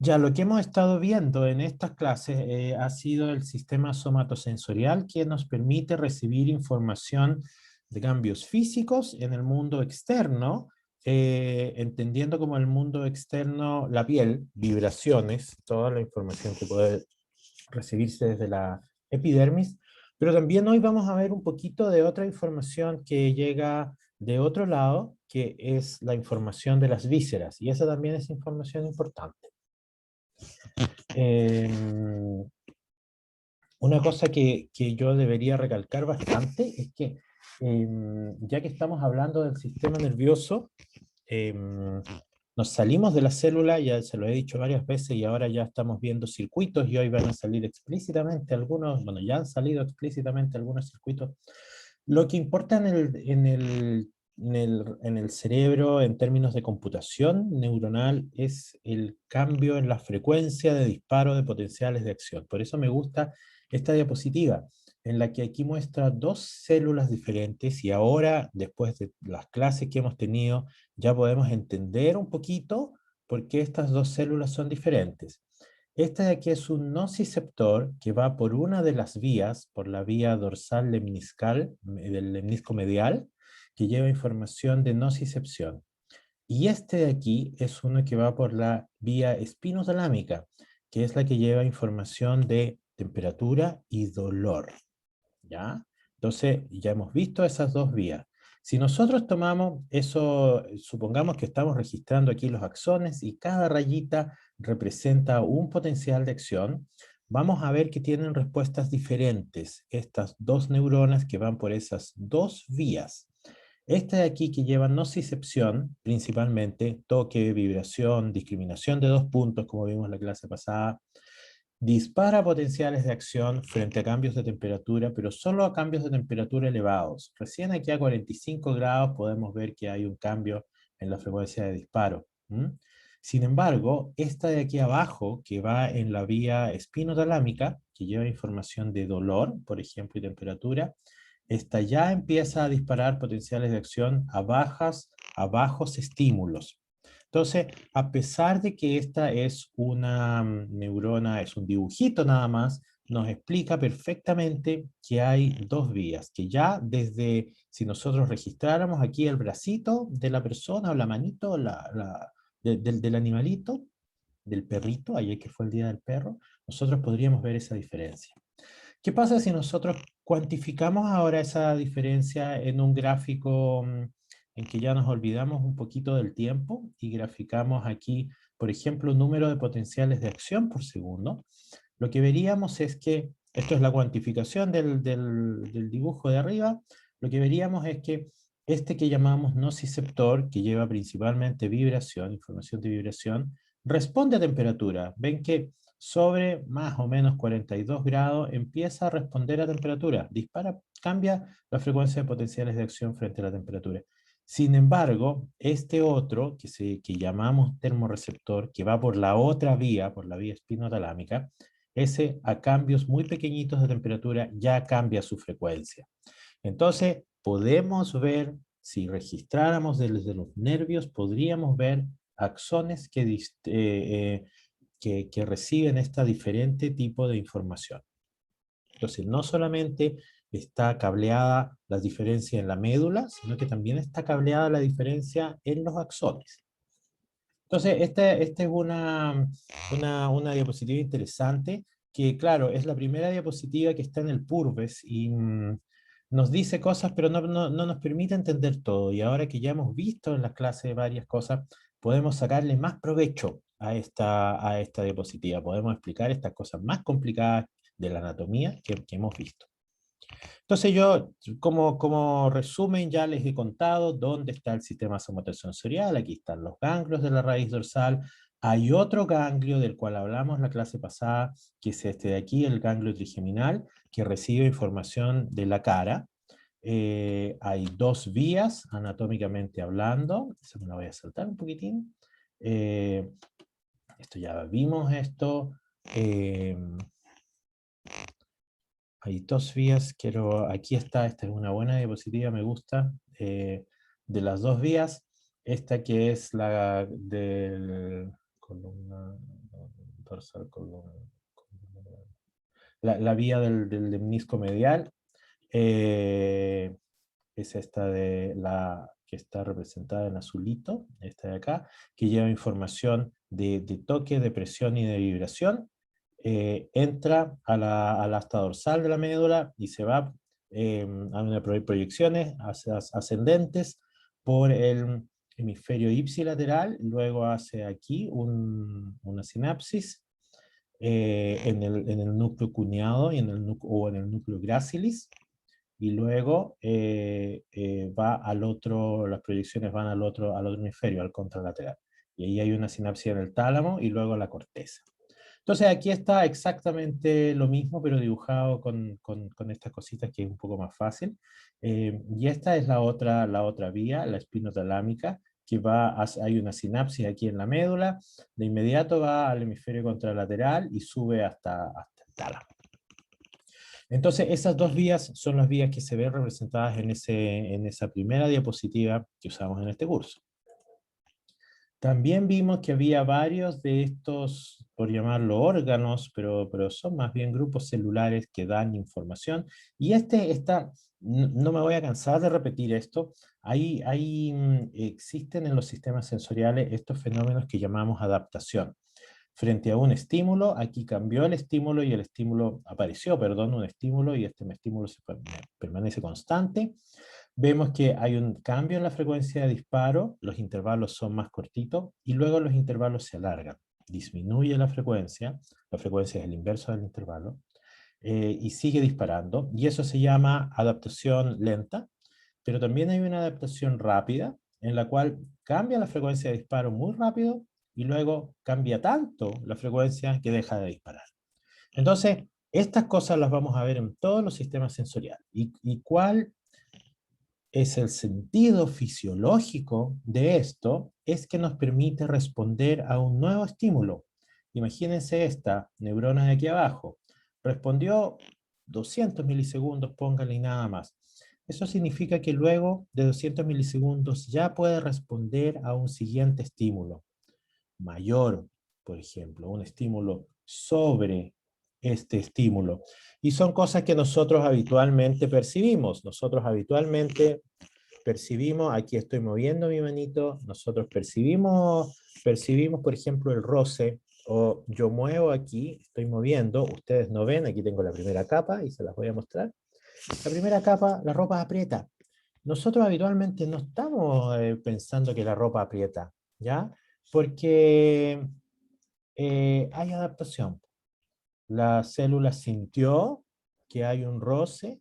Ya, lo que hemos estado viendo en estas clases ha sido el sistema somatosensorial que nos permite recibir información de cambios físicos en el mundo externo, entendiendo como el mundo externo la piel, vibraciones, toda la información que puede recibirse desde la epidermis, pero también hoy vamos a ver un poquito de otra información que llega de otro lado, que es la información de las vísceras, y esa también es información importante. Eh, una cosa que yo debería recalcar bastante es que ya que estamos hablando del sistema nervioso, eh, nos salimos de la célula, ya se lo he dicho varias veces, y ahora ya estamos viendo circuitos y hoy van a salir explícitamente algunos, bueno, ya han salido explícitamente algunos circuitos. Lo que importa en el cerebro en términos de computación neuronal es el cambio en la frecuencia de disparo de potenciales de acción. Por eso me gusta esta diapositiva, en la que aquí muestra dos células diferentes y ahora, después de las clases que hemos tenido, ya podemos entender un poquito por qué estas dos células son diferentes. Este de aquí es un nociceptor que va por una de las vías, por la vía dorsal lemniscal, del lemnisco medial, que lleva información de nocicepción. Y este de aquí es uno que va por la vía espinotalámica, que es la que lleva información de temperatura y dolor. ¿Ya? Entonces, ya hemos visto esas dos vías. Si nosotros tomamos eso, supongamos que estamos registrando aquí los axones y cada rayita representa un potencial de acción, vamos a ver que tienen respuestas diferentes estas dos neuronas que van por esas dos vías. Esta de aquí que lleva nocicepción, principalmente toque, vibración, discriminación de dos puntos, como vimos en la clase pasada, dispara potenciales de acción frente a cambios de temperatura, pero solo a cambios de temperatura elevados. Recién aquí a 45 grados podemos ver que hay un cambio en la frecuencia de disparo. Sin embargo, esta de aquí abajo, que va en la vía espinotalámica, que lleva información de dolor, por ejemplo, y temperatura, esta ya empieza a disparar potenciales de acción a bajos estímulos. Entonces, a pesar de que esta es una neurona, es un dibujito nada más, nos explica perfectamente que hay dos vías, que ya desde, si nosotros registráramos aquí el bracito de la persona o la manito del animalito, del perrito, ayer que fue el día del perro, nosotros podríamos ver esa diferencia. ¿Qué pasa si nosotros cuantificamos ahora esa diferencia en un gráfico en que ya nos olvidamos un poquito del tiempo y graficamos aquí, por ejemplo, un número de potenciales de acción por segundo? Lo que veríamos es que, esto es la cuantificación del dibujo de arriba, lo que veríamos es que este que llamamos nociceptor, que lleva principalmente vibración, información de vibración, responde a temperatura. Ven que sobre más o menos 42 grados empieza a responder a temperatura, dispara, cambia la frecuencia de potenciales de acción frente a la temperatura. Sin embargo, este otro, que llamamos termorreceptor, que va por la otra vía, por la vía espinotalámica, ese a cambios muy pequeñitos de temperatura ya cambia su frecuencia. Entonces, podemos ver, si registráramos desde los nervios, podríamos ver axones que reciben este diferente tipo de información. Entonces, no solamente está cableada la diferencia en la médula, sino que también está cableada la diferencia en los axones. Entonces, esta es una diapositiva interesante, que claro, es la primera diapositiva que está en el Purves y nos dice cosas, pero no nos permite entender todo. Y ahora que ya hemos visto en las clases varias cosas, podemos sacarle más provecho a esta diapositiva. Podemos explicar estas cosas más complicadas de la anatomía que hemos visto. Entonces yo, como resumen, ya les he contado dónde está el sistema somatosensorial. Aquí están los ganglios de la raíz dorsal. Hay otro ganglio del cual hablamos la clase pasada, que es este de aquí, el ganglio trigeminal, que recibe información de la cara. Hay dos vías, anatómicamente hablando. Eso me lo voy a saltar un poquitín. Esto ya vimos esto. Eh, Hay dos vías, aquí está, esta es una buena diapositiva, me gusta, de las dos vías, esta que es la del columna, dorsal la vía del lemnisco medial, es esta de la que está representada en azulito, esta de acá, que lleva información de toque, de presión y de vibración. Entra a la asta dorsal de la médula y se va a una proyecciones ascendentes por el hemisferio ipsilateral, luego hace aquí una sinapsis en el núcleo cuneado y o en el núcleo gracilis, y luego va al otro, las proyecciones van al otro hemisferio, al contralateral. Y ahí hay una sinapsis en el tálamo y luego la corteza. Entonces aquí está exactamente lo mismo, pero dibujado con estas cositas que es un poco más fácil. Y esta es la otra vía, la espinotalámica, que hay una sinapsis aquí en la médula, de inmediato va al hemisferio contralateral y sube hasta el tálamo. Entonces, esas dos vías son las vías que se ven representadas en esa primera diapositiva que usamos en este curso. También vimos que había varios de estos, por llamarlo órganos, pero son más bien grupos celulares que dan información. Y no me voy a cansar de repetir esto, existen en los sistemas sensoriales estos fenómenos que llamamos adaptación. Frente a un estímulo, aquí cambió el estímulo y el estímulo, apareció, perdón, un estímulo y este estímulo permanece constante. Vemos que hay un cambio en la frecuencia de disparo, los intervalos son más cortitos y luego los intervalos se alargan. Disminuye la frecuencia es el inverso del intervalo, y sigue disparando, y eso se llama adaptación lenta, pero también hay una adaptación rápida, en la cual cambia la frecuencia de disparo muy rápido, y luego cambia tanto la frecuencia que deja de disparar. Entonces, estas cosas las vamos a ver en todos los sistemas sensoriales. ¿Y cuál es el sentido fisiológico de esto? Es que nos permite responder a un nuevo estímulo. Imagínense esta neurona de aquí abajo. Respondió 200 milisegundos, póngale y nada más. Eso significa que luego de 200 milisegundos ya puede responder a un siguiente estímulo mayor, por ejemplo, un estímulo sobre este estímulo. Y son cosas que nosotros habitualmente percibimos. Nosotros habitualmente percibimos, aquí estoy moviendo mi manito, nosotros percibimos, por ejemplo, el roce, o yo muevo aquí, estoy moviendo, ustedes no ven, aquí tengo la primera capa y se las voy a mostrar. La primera capa, la ropa aprieta. Nosotros habitualmente no estamos pensando que la ropa aprieta, ¿ya? Porque hay adaptación. La célula sintió que hay un roce,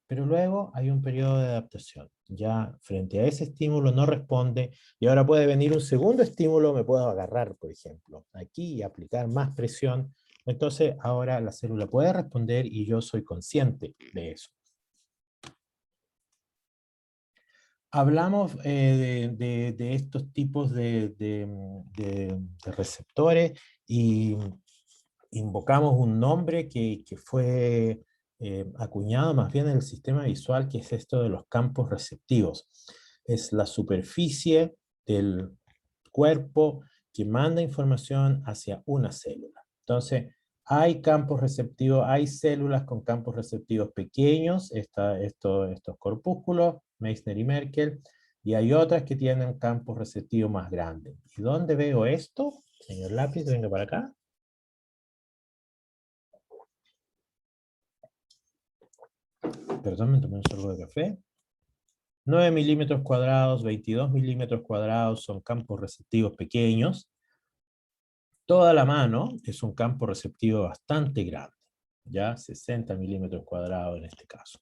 pero luego hay un periodo de adaptación. Ya frente a ese estímulo no responde, y ahora puede venir un segundo estímulo, me puedo agarrar, por ejemplo, aquí y aplicar más presión. Entonces ahora la célula puede responder y yo soy consciente de eso. Hablamos de estos tipos de receptores y invocamos un nombre que fue acuñado más bien en el sistema visual, que es esto de los campos receptivos. Es la superficie del cuerpo que manda información hacia una célula. Entonces, hay campos receptivos, hay células con campos receptivos pequeños, estos corpúsculos, Meissner y Merkel, y hay otras que tienen campos receptivos más grandes. ¿Y dónde veo esto? Señor lápiz, venga para acá. Perdón, me tomé un sorbo de café. 9 milímetros cuadrados, 22 milímetros cuadrados son campos receptivos pequeños. Toda la mano es un campo receptivo bastante grande, ya 60 milímetros cuadrados en este caso.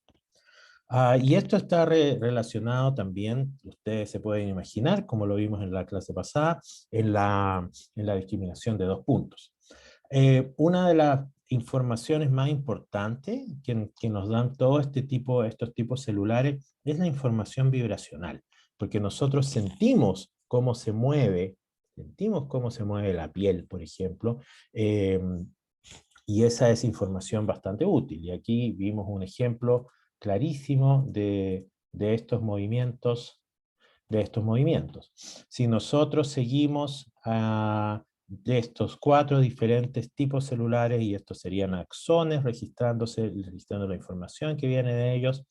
Y esto está relacionado también, ustedes se pueden imaginar, como lo vimos en la clase pasada, en la discriminación de dos puntos. Una de las informaciones más importantes que nos dan estos tipos celulares es la información vibracional, porque nosotros sentimos cómo se mueve la piel, por ejemplo, y esa es información bastante útil. Y aquí vimos un ejemplo clarísimo de estos movimientos. Si nosotros seguimos de estos 4 diferentes tipos celulares, y estos serían axones, registrando la información que viene de ellos.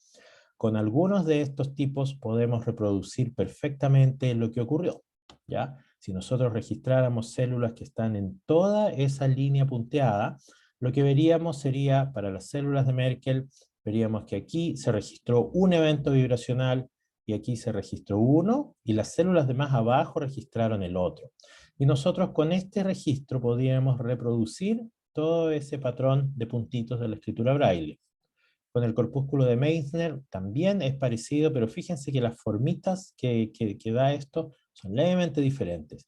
Con algunos de estos tipos podemos reproducir perfectamente lo que ocurrió, ¿ya? Si nosotros registráramos células que están en toda esa línea punteada, lo que veríamos sería, para las células de Merkel, veríamos que aquí se registró un evento vibracional, y aquí se registró uno, y las células de más abajo registraron el otro. Y nosotros con este registro podríamos reproducir todo ese patrón de puntitos de la escritura Braille. Con el corpúsculo de Meissner también es parecido, pero fíjense que las formitas que da esto son levemente diferentes.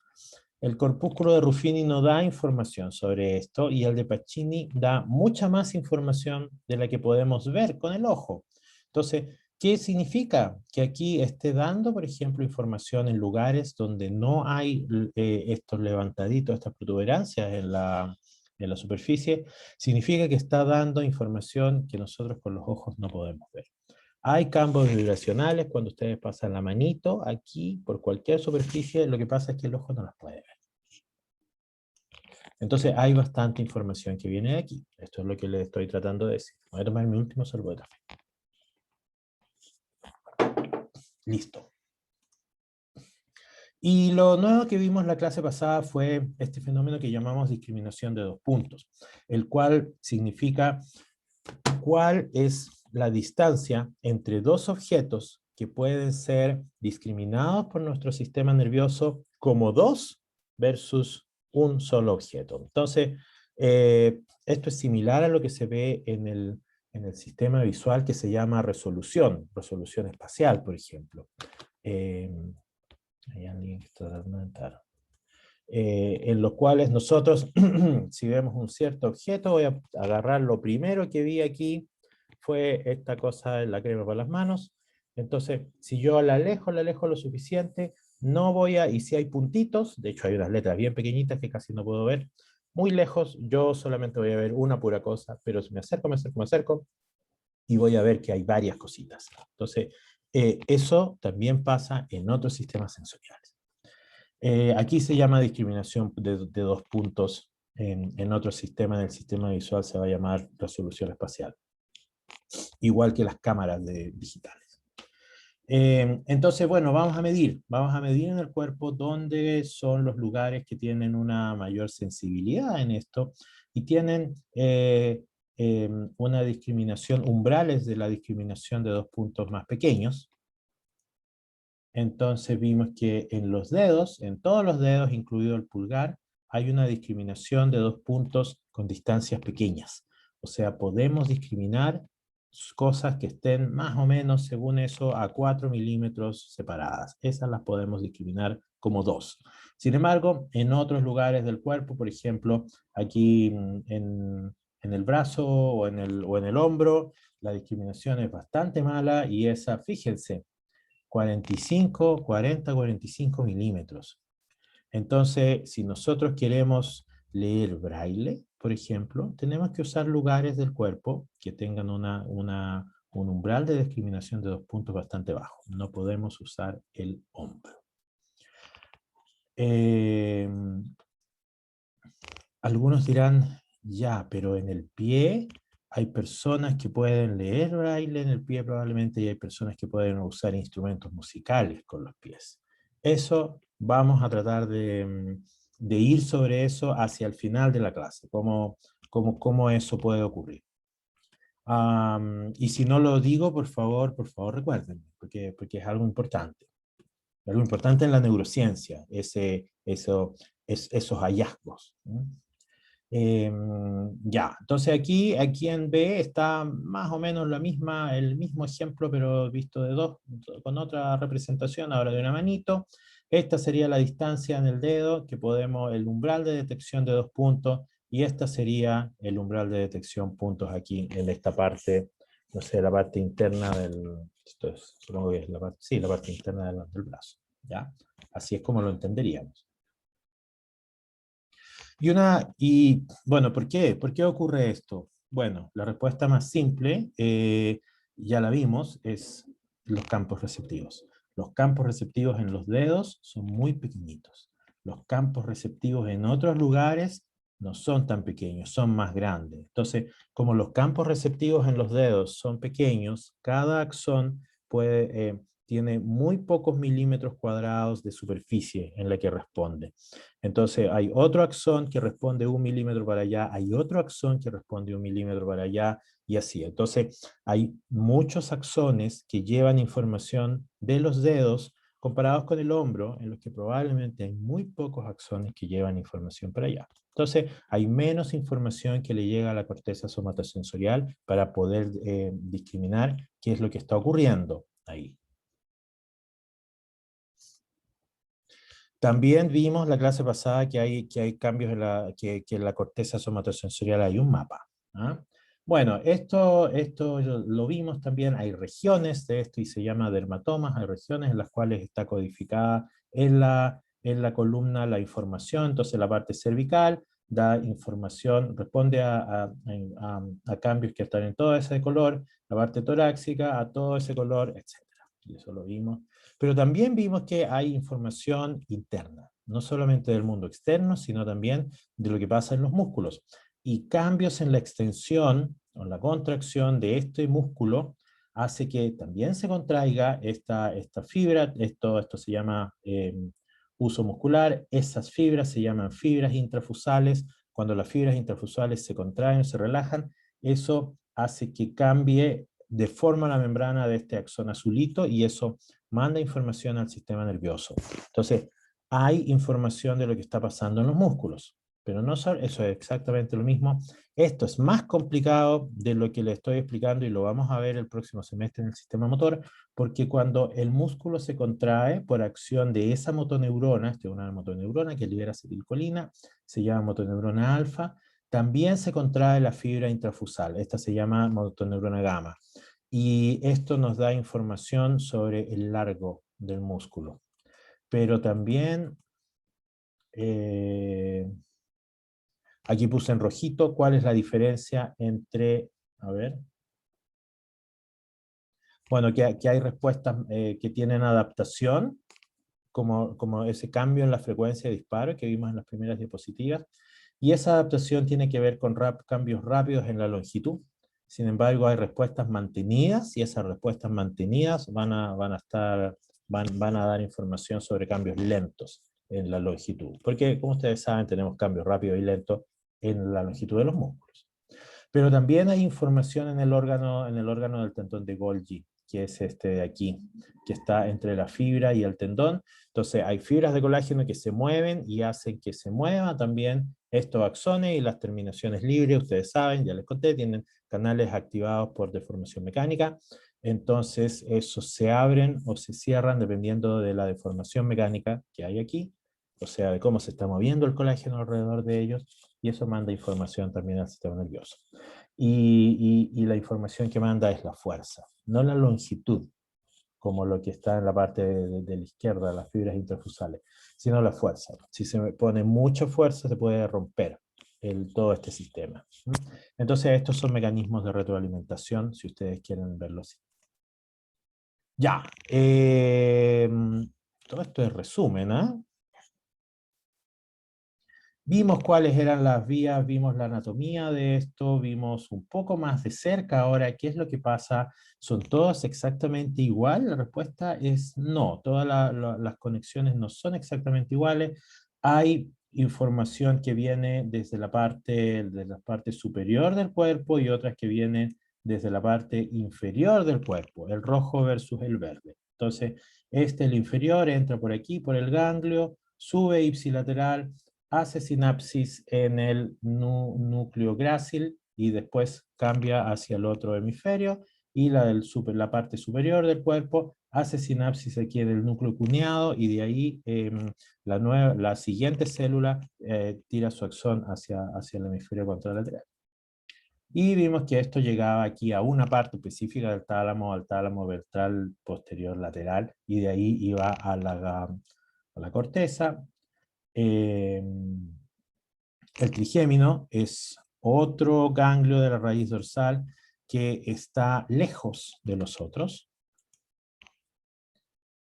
El corpúsculo de Ruffini no da información sobre esto, y el de Pacini da mucha más información de la que podemos ver con el ojo. Entonces, ¿qué significa? Que aquí esté dando, por ejemplo, información en lugares donde no hay estos levantaditos, estas protuberancias en la superficie. Significa que está dando información que nosotros con los ojos no podemos ver. Hay campos vibracionales cuando ustedes pasan la manito aquí por cualquier superficie, lo que pasa es que el ojo no las puede ver. Entonces hay bastante información que viene de aquí. Esto es lo que les estoy tratando de decir. Voy a tomar mi último sorbo de café. Listo. Y lo nuevo que vimos la clase pasada fue este fenómeno que llamamos discriminación de 2 puntos, el cual significa cuál es la distancia entre 2 objetos que pueden ser discriminados por nuestro sistema nervioso como 2 versus un solo objeto. Entonces, esto es similar a lo que se ve en el sistema visual que se llama resolución espacial, por ejemplo. Hay alguien que está tratando de entrar. En los cuales nosotros, si vemos un cierto objeto, voy a agarrar lo primero que vi aquí, fue esta cosa de la crema para las manos. Entonces, si yo la alejo lo suficiente, no voy a, y si hay puntitos, de hecho hay unas letras bien pequeñitas que casi no puedo ver, muy lejos, yo solamente voy a ver una pura cosa, pero si me acerco, y voy a ver que hay varias cositas. Entonces, eso también pasa en otros sistemas sensoriales. Aquí se llama discriminación de 2 puntos, en otro sistema, en el sistema visual se va a llamar resolución espacial, igual que las cámaras digitales. Entonces, bueno, vamos a medir en el cuerpo dónde son los lugares que tienen una mayor sensibilidad en esto, y tienen una discriminación, umbrales de la discriminación de 2 puntos más pequeños. Entonces vimos que en los dedos, en todos los dedos, incluido el pulgar, hay una discriminación de 2 puntos con distancias pequeñas. O sea, podemos discriminar cosas que estén más o menos, según eso, a 4 milímetros separadas. Esas las podemos discriminar como 2. Sin embargo, en otros lugares del cuerpo, por ejemplo, aquí en el brazo o en el hombro, la discriminación es bastante mala, y esa, fíjense, 45 milímetros. Entonces, si nosotros queremos leer braille, por ejemplo, tenemos que usar lugares del cuerpo que tengan un umbral de discriminación de 2 puntos bastante bajo. No podemos usar el hombro. Algunos dirán, ya, pero en el pie hay personas que pueden leer braille en el pie probablemente, y hay personas que pueden usar instrumentos musicales con los pies. Eso vamos a tratar de ir sobre eso hacia el final de la clase, cómo eso puede ocurrir. Y si no lo digo, por favor recuerden, porque es algo importante. Algo importante en la neurociencia, esos hallazgos. Ya, entonces aquí en B está más o menos el mismo ejemplo, pero visto con otra representación, ahora de una manito. Esta sería la distancia en el dedo, que el umbral de detección de 2 puntos, y esta sería el umbral de detección puntos aquí en esta parte, no sé, la parte interna supongo que es la parte interna del brazo, ¿ya? Así es como lo entenderíamos. Y bueno, ¿por qué? ¿Por qué ocurre esto? Bueno, la respuesta más simple, ya la vimos, es los campos receptivos. Los campos receptivos en los dedos son muy pequeñitos. los campos receptivos en otros lugares no son tan pequeños, son más grandes. Entonces, como los campos receptivos en los dedos son pequeños, cada axón tiene muy pocos milímetros cuadrados de superficie en la que responde. Entonces, hay otro axón que responde 1 milímetro para allá, hay otro axón que responde 1 milímetro para allá, y así. Entonces, hay muchos axones que llevan información de los dedos comparados con el hombro, en los que probablemente hay muy pocos axones que llevan información para allá. Entonces, hay menos información que le llega a la corteza somatosensorial para poder discriminar qué es lo que está ocurriendo ahí. También vimos la clase pasada que hay cambios que en la corteza somatosensorial hay un mapa. ¿Ah? Bueno, esto lo vimos también, hay regiones de esto y se llama dermatomas, hay regiones en las cuales está codificada en la columna la información. Entonces la parte cervical da información, responde a cambios que están en todo ese color, la parte torácica a todo ese color, etc. Y eso lo vimos. Pero también vimos que hay información interna, no solamente del mundo externo, sino también de lo que pasa en los músculos. Y cambios en la extensión o la contracción de este músculo hace que también se contraiga esta fibra, esto se llama uso muscular, esas fibras se llaman fibras intrafusales. Cuando las fibras intrafusales se contraen, se relajan, eso hace que cambie de forma la membrana de este axón azulito y eso manda información al sistema nervioso. Entonces, hay información de lo que está pasando en los músculos, pero no eso es exactamente lo mismo. Esto es más complicado de lo que le estoy explicando y lo vamos a ver el próximo semestre en el sistema motor, porque cuando el músculo se contrae por acción de esa motoneurona, esta es una motoneurona que libera acetilcolina, se llama motoneurona alfa, también se contrae la fibra intrafusal, esta se llama motoneurona gamma. Y esto nos da información sobre el largo del músculo. Pero también, aquí puse en rojito cuál es la diferencia entre, a ver, bueno, que hay respuestas que tienen adaptación, como ese cambio en la frecuencia de disparo que vimos en las primeras diapositivas, y esa adaptación tiene que ver con cambios rápidos en la longitud. Sin embargo, hay respuestas mantenidas, y esas respuestas mantenidas van a dar información sobre cambios lentos en la longitud. Porque, como ustedes saben, tenemos cambios rápidos y lentos en la longitud de los músculos. Pero también hay información en el órgano del tendón de Golgi, que es este de aquí, que está entre la fibra y el tendón. Entonces hay fibras de colágeno que se mueven y hacen que se mueva también estos axones y las terminaciones libres, ustedes saben, ya les conté, tienen canales activados por deformación mecánica. Entonces esos se abren o se cierran dependiendo de la deformación mecánica que hay aquí, o sea, de cómo se está moviendo el colágeno alrededor de ellos, y eso manda información también al sistema nervioso. Y la información que manda es la fuerza, no la longitud, como lo que está en la parte de la izquierda, las fibras intrafusales, sino la fuerza. Si se pone mucha fuerza, se puede romper todo este sistema. Entonces, estos son mecanismos de retroalimentación, si ustedes quieren verlo así. Ya, todo esto es resumen, ¿ah? Vimos cuáles eran las vías, vimos la anatomía de esto, vimos un poco más de cerca ahora qué es lo que pasa. ¿Son todas exactamente igual? La respuesta es no, todas las conexiones no son exactamente iguales. Hay información que viene desde la parte superior del cuerpo y otras que vienen desde la parte inferior del cuerpo, el rojo versus el verde. Entonces, el inferior, entra por aquí, por el ganglio, sube ipsilateral, hace sinapsis en el núcleo grácil y después cambia hacia el otro hemisferio, y la parte superior del cuerpo hace sinapsis aquí en el núcleo cuneado, y de ahí la siguiente célula tira su axón hacia el hemisferio contralateral. Y vimos que esto llegaba aquí a una parte específica del tálamo, al tálamo ventral posterior lateral, y de ahí iba a la corteza. El trigémino es otro ganglio de la raíz dorsal que está lejos de los otros.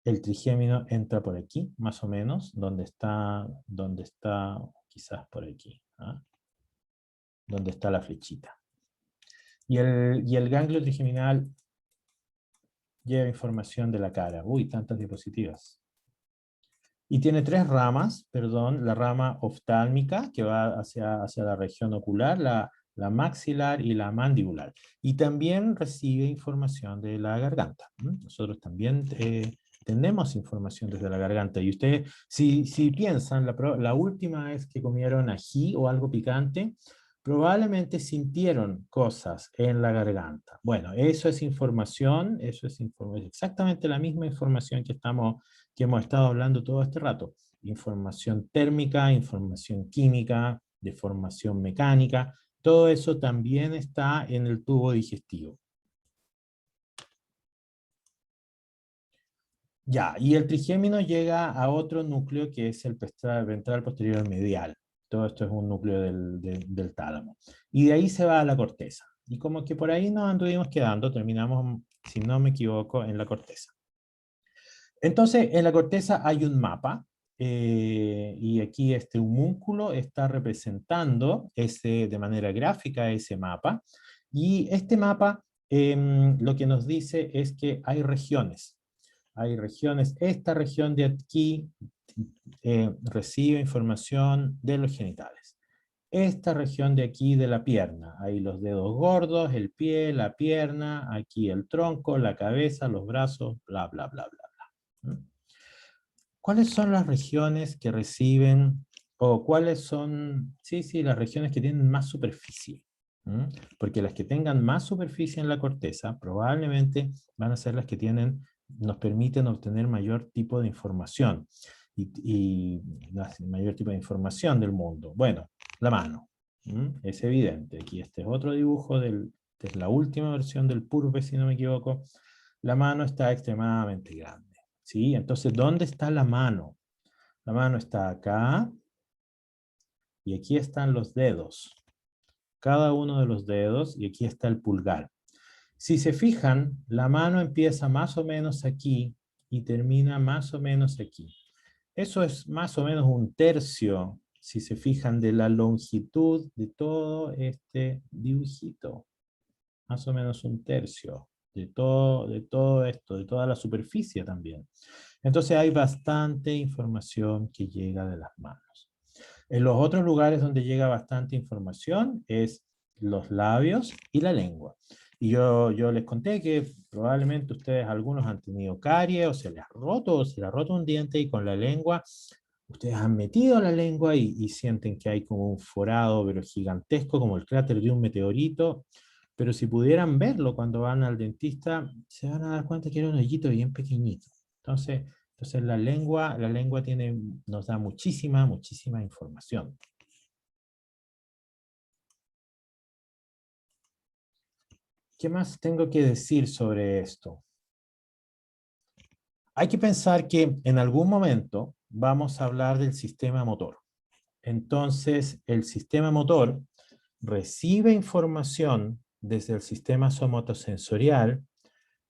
El trigémino entra por aquí, más o menos, donde está quizás por aquí, ¿ah? Donde está la flechita. Y el ganglio trigeminal lleva información de la cara. Uy, tantas diapositivas. Y tiene tres ramas, perdón, la rama oftálmica, que va hacia la región ocular, la maxilar y la mandibular. Y también recibe información de la garganta. Nosotros también tenemos información desde la garganta. Y ustedes, si piensan, la última vez que comieron ají o algo picante, probablemente sintieron cosas en la garganta. Bueno, eso es información, exactamente la misma información que hemos estado hablando todo este rato. Información térmica, información química, de formación mecánica, todo eso también está en el tubo digestivo. Ya, y el trigémino llega a otro núcleo que es el ventral posterior medial. Todo esto es un núcleo del tálamo. Y de ahí se va a la corteza. Y como que por ahí nos anduvimos quedando, terminamos, si no me equivoco, en la corteza. Entonces, en la corteza hay un mapa, y aquí este homúnculo está representando de manera gráfica ese mapa, y este mapa lo que nos dice es que hay regiones. Hay regiones, esta región de aquí recibe información de los genitales. Esta región de aquí de la pierna, hay los dedos gordos, el pie, la pierna, aquí el tronco, la cabeza, los brazos, bla, bla, bla, bla. ¿Cuáles son las regiones que reciben, o cuáles son, sí, las regiones que tienen más superficie? Porque las que tengan más superficie en la corteza probablemente van a ser las que nos permiten obtener mayor tipo de información y mayor tipo de información del mundo. Bueno, la mano, es evidente. Aquí este es otro dibujo esta es la última versión del Purbe, si no me equivoco. La mano está extremadamente grande. ¿Sí? Entonces, ¿dónde está la mano? La mano está acá, y aquí están los dedos. Cada uno de los dedos, y aquí está el pulgar. Si se fijan, la mano empieza más o menos aquí, y termina más o menos aquí. Eso es más o menos un tercio, si se fijan, de la longitud de todo este dibujito. Más o menos un tercio de todo esto, de toda la superficie también. Entonces hay bastante información que llega de las manos. En los otros lugares donde llega bastante información es los labios y la lengua. Y yo les conté que probablemente ustedes, algunos han tenido caries, o se les ha roto un diente, y con la lengua, ustedes han metido la lengua y sienten que hay como un forado, pero gigantesco, como el cráter de un meteorito. Pero si pudieran verlo cuando van al dentista, se van a dar cuenta que era un hoyito bien pequeñito. Entonces la lengua nos da muchísima información. ¿Qué más tengo que decir sobre esto? Hay que pensar que en algún momento vamos a hablar del sistema motor. Entonces, el sistema motor recibe información desde el sistema somatosensorial,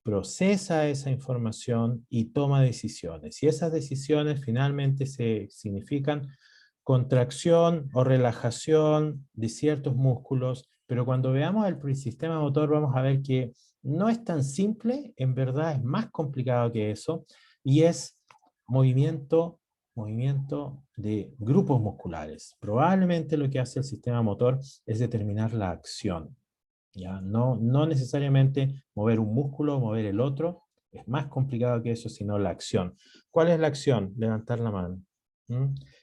procesa esa información y toma decisiones. Y esas decisiones finalmente significan contracción o relajación de ciertos músculos, pero cuando veamos el sistema motor vamos a ver que no es tan simple, en verdad es más complicado que eso, y es movimiento de grupos musculares. Probablemente lo que hace el sistema motor es determinar la acción. ¿Ya? No necesariamente mover un músculo o mover el otro, es más complicado que eso, sino la acción. ¿Cuál es la acción? Levantar la mano.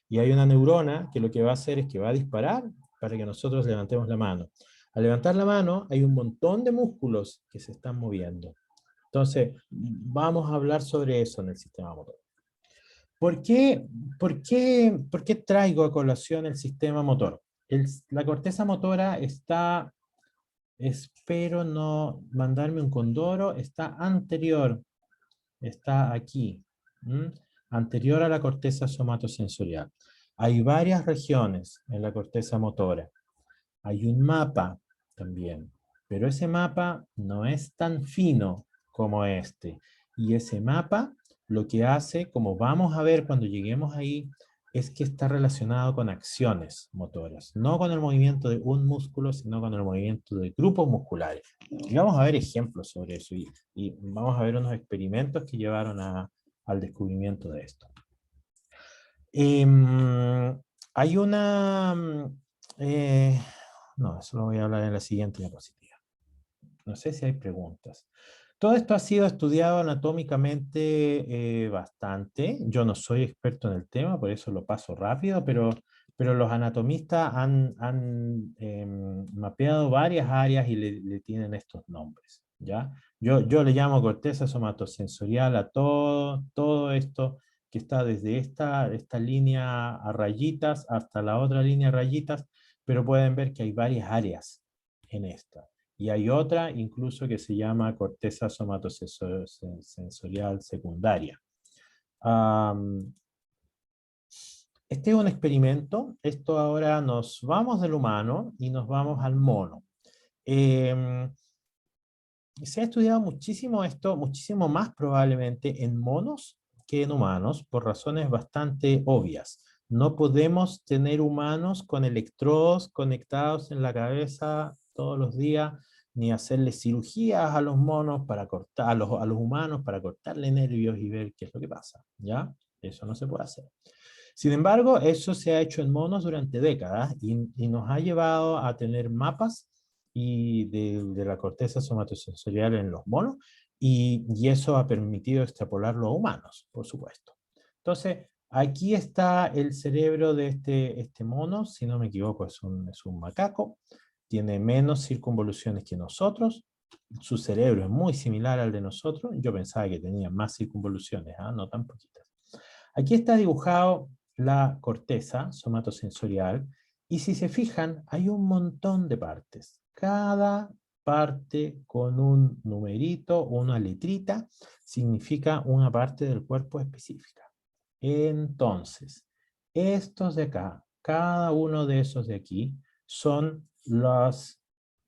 Y hay una neurona que lo que va a hacer es que va a disparar para que nosotros levantemos la mano. Al levantar la mano hay un montón de músculos que se están moviendo. Entonces, vamos a hablar sobre eso en el sistema motor. ¿Por qué traigo a colación el sistema motor? La corteza motora está, espero no mandarme un condoro, está anterior, está aquí, anterior a la corteza somatosensorial. Hay varias regiones en la corteza motora. Hay un mapa también, pero ese mapa no es tan fino como este. Y ese mapa lo que hace, como vamos a ver cuando lleguemos ahí, es que está relacionado con acciones motoras, no con el movimiento de un músculo, sino con el movimiento de grupos musculares. Y vamos a ver ejemplos sobre eso, y vamos a ver unos experimentos que llevaron al descubrimiento de esto. Hay una... no, eso lo voy a hablar en la siguiente diapositiva. No sé si hay preguntas. Todo esto ha sido estudiado anatómicamente bastante. Yo no soy experto en el tema, por eso lo paso rápido, pero los anatomistas han mapeado varias áreas y le tienen estos nombres, ¿ya? Yo le llamo corteza somatosensorial a todo esto que está desde esta línea a rayitas hasta la otra línea a rayitas, pero pueden ver que hay varias áreas en esta. Y hay otra incluso que se llama corteza somatosensorial secundaria. Este es un experimento. Esto ahora nos vamos del humano y nos vamos al mono. Se ha estudiado muchísimo esto, muchísimo más probablemente en monos que en humanos, por razones bastante obvias. No podemos tener humanos con electrodos conectados en la cabeza todos los días, ni hacerle cirugías a los monos para cortar, a los humanos para cortarle nervios y ver qué es lo que pasa, ¿ya? Eso no se puede hacer. Sin embargo, eso se ha hecho en monos durante décadas y nos ha llevado a tener mapas de la corteza somatosensorial en los monos, y eso ha permitido extrapolarlo a humanos, por supuesto. Entonces, aquí está el cerebro de este mono, si no me equivoco es un macaco, tiene menos circunvoluciones que nosotros, su cerebro es muy similar al de nosotros, yo pensaba que tenía más circunvoluciones, no tan poquitas. Aquí está dibujado la corteza somatosensorial, y si se fijan, hay un montón de partes. Cada parte con un numerito, una letrita, significa una parte del cuerpo específica. Entonces, estos de acá, cada uno de esos de aquí, son las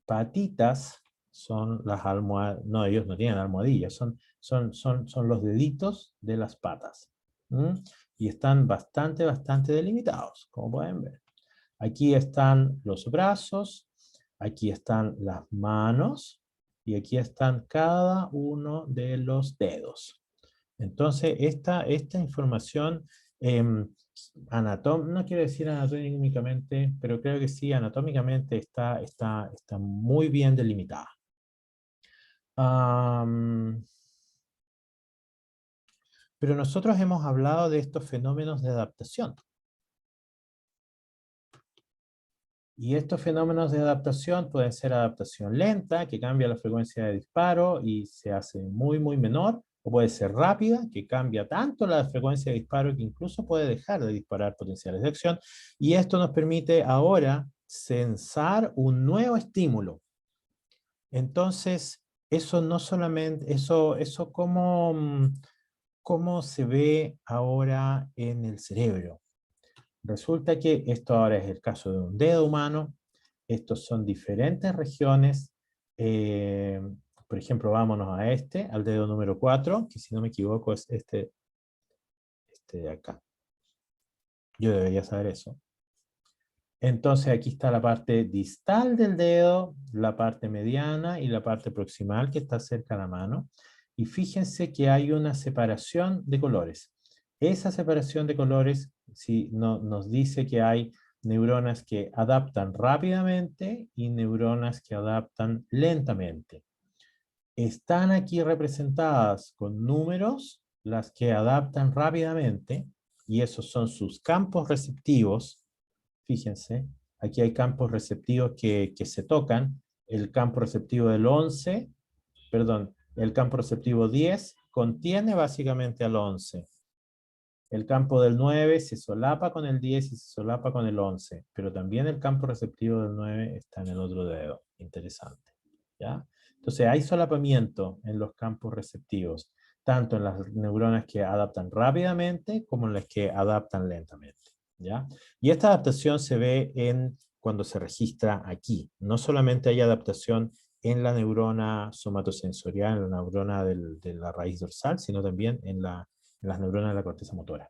patitas, son las almohadillas, no, ellos no tienen almohadillas, son los deditos de las patas. Y están bastante delimitados, como pueden ver. Aquí están los brazos, aquí están las manos, y aquí están cada uno de los dedos. Entonces, esta información no quiero decir anatómicamente, pero creo que sí, anatómicamente está muy bien delimitada. Pero nosotros hemos hablado de estos fenómenos de adaptación. Y estos fenómenos de adaptación pueden ser adaptación lenta, que cambia la frecuencia de disparo y se hace muy menor, o puede ser rápida, que cambia tanto la frecuencia de disparo que incluso puede dejar de disparar potenciales de acción. Y esto nos permite ahora censar un nuevo estímulo. Entonces, eso no solamente, eso cómo se ve ahora en el cerebro. Resulta que esto ahora es el caso de un dedo humano. Estos son diferentes regiones. Por ejemplo, vámonos a al dedo número 4, que si no me equivoco es este de acá. Yo debería saber eso. Entonces aquí está la parte distal del dedo, la parte mediana y la parte proximal que está cerca de la mano. Y fíjense que hay una separación de colores. Esa separación de colores nos dice que hay neuronas que adaptan rápidamente y neuronas que adaptan lentamente. Están aquí representadas con números las que adaptan rápidamente, y esos son sus campos receptivos. Fíjense, aquí hay campos receptivos que se tocan. El campo receptivo del 11, perdón, el campo receptivo 10 contiene básicamente al 11. El campo del 9 se solapa con el 10 y se solapa con el 11, pero también el campo receptivo del 9 está en el otro dedo. Interesante, ¿ya? Entonces hay solapamiento en los campos receptivos, tanto en las neuronas que adaptan rápidamente como en las que adaptan lentamente, ¿ya? Y esta adaptación se ve cuando se registra aquí. No solamente hay adaptación en la neurona somatosensorial, en la neurona de la raíz dorsal, sino también en la las neuronas de la corteza motora.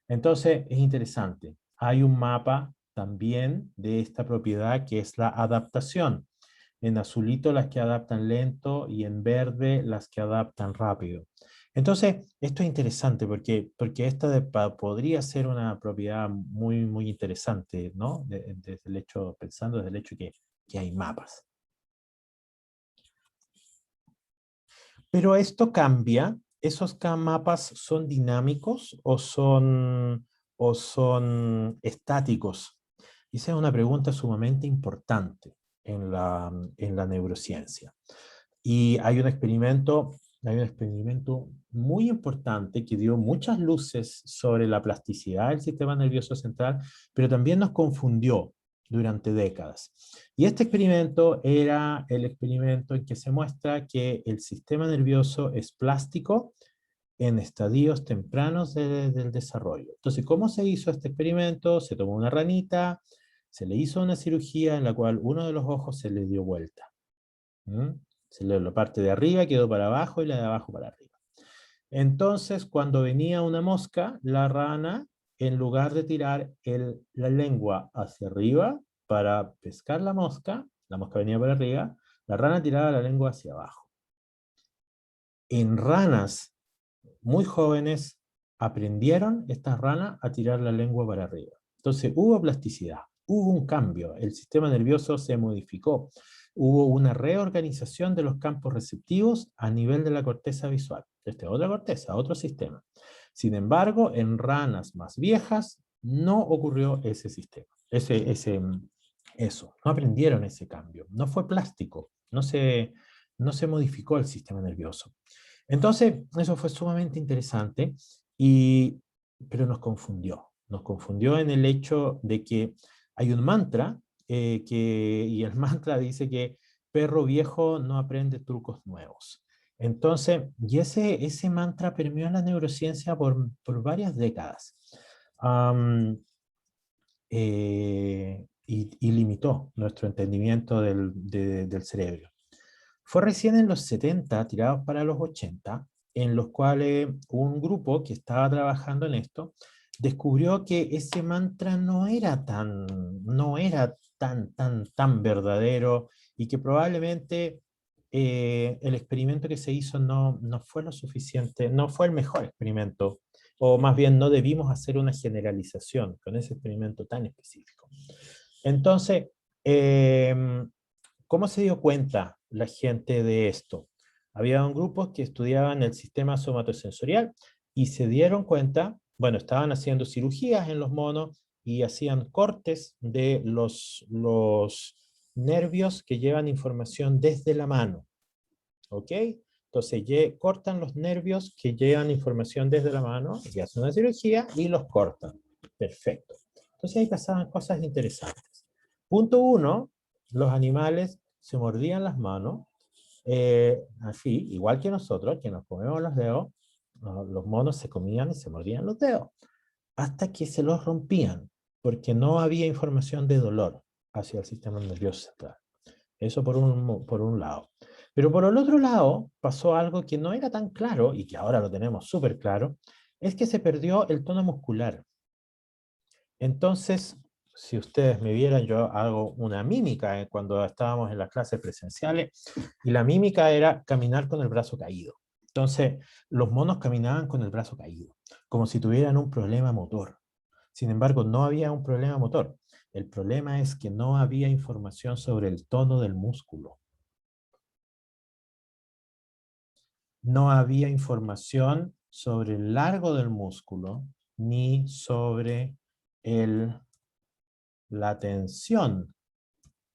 Entonces, es interesante. Hay un mapa también de esta propiedad que es la adaptación. En azulito las que adaptan lento y en verde las que adaptan rápido. Entonces, esto es interesante porque podría ser una propiedad muy, muy interesante, ¿no? Desde el hecho, pensando desde el hecho que hay mapas. Pero esto cambia. ¿Esos mapas son dinámicos o son estáticos? Y esa es una pregunta sumamente importante en la neurociencia. Y hay un experimento muy importante que dio muchas luces sobre la plasticidad del sistema nervioso central, pero también nos confundió durante décadas. Y este experimento era el experimento en que se muestra que el sistema nervioso es plástico en estadios tempranos del desarrollo. Entonces, ¿cómo se hizo este experimento? Se tomó una ranita, se le hizo una cirugía en la cual uno de los ojos se le dio vuelta. La parte de arriba quedó para abajo y la de abajo para arriba. Entonces, cuando venía una mosca, la rana, en lugar de tirar la lengua hacia arriba para pescar la mosca venía para arriba, la rana tiraba la lengua hacia abajo. En ranas muy jóvenes aprendieron estas ranas a tirar la lengua para arriba. Entonces hubo plasticidad, hubo un cambio, el sistema nervioso se modificó, hubo una reorganización de los campos receptivos a nivel de la corteza visual. Esta es otra corteza, otro sistema. Sin embargo, en ranas más viejas no ocurrió ese sistema, eso, no aprendieron ese cambio, no fue plástico, no se modificó el sistema nervioso. Entonces, eso fue sumamente interesante, pero nos confundió en el hecho de que hay un mantra, y el mantra dice que perro viejo no aprende trucos nuevos. Entonces, ese mantra permeó la neurociencia por varias décadas. Y limitó nuestro entendimiento del cerebro. Fue recién en los 70, tirados para los 80, en los cuales un grupo que estaba trabajando en esto descubrió que ese mantra no era tan verdadero y que probablemente el experimento que se hizo no fue lo suficiente, no fue el mejor experimento, o más bien no debimos hacer una generalización con ese experimento tan específico. Entonces, ¿cómo se dio cuenta la gente de esto? Había grupos que estudiaban el sistema somatosensorial y se dieron cuenta, bueno, estaban haciendo cirugías en los monos y hacían cortes de los nervios que llevan información desde la mano. ¿Ok? Entonces cortan los nervios que llevan información desde la mano y hacen una cirugía y los cortan. Perfecto. Entonces ahí pasaban cosas interesantes. Punto 1, los animales se mordían las manos, así, igual que nosotros, que nos comemos los dedos, los monos se comían y se mordían los dedos, hasta que se los rompían, porque no había información de dolor hacia el sistema nervioso central. Eso por un lado. Pero por el otro lado, pasó algo que no era tan claro, y que ahora lo tenemos súper claro, es que se perdió el tono muscular. Entonces, si ustedes me vieran, yo hago una mímica cuando estábamos en las clases presenciales, y la mímica era caminar con el brazo caído. Entonces, los monos caminaban con el brazo caído, como si tuvieran un problema motor. Sin embargo, no había un problema motor. El problema es que no había información sobre el tono del músculo. No había información sobre el largo del músculo, ni sobre la tensión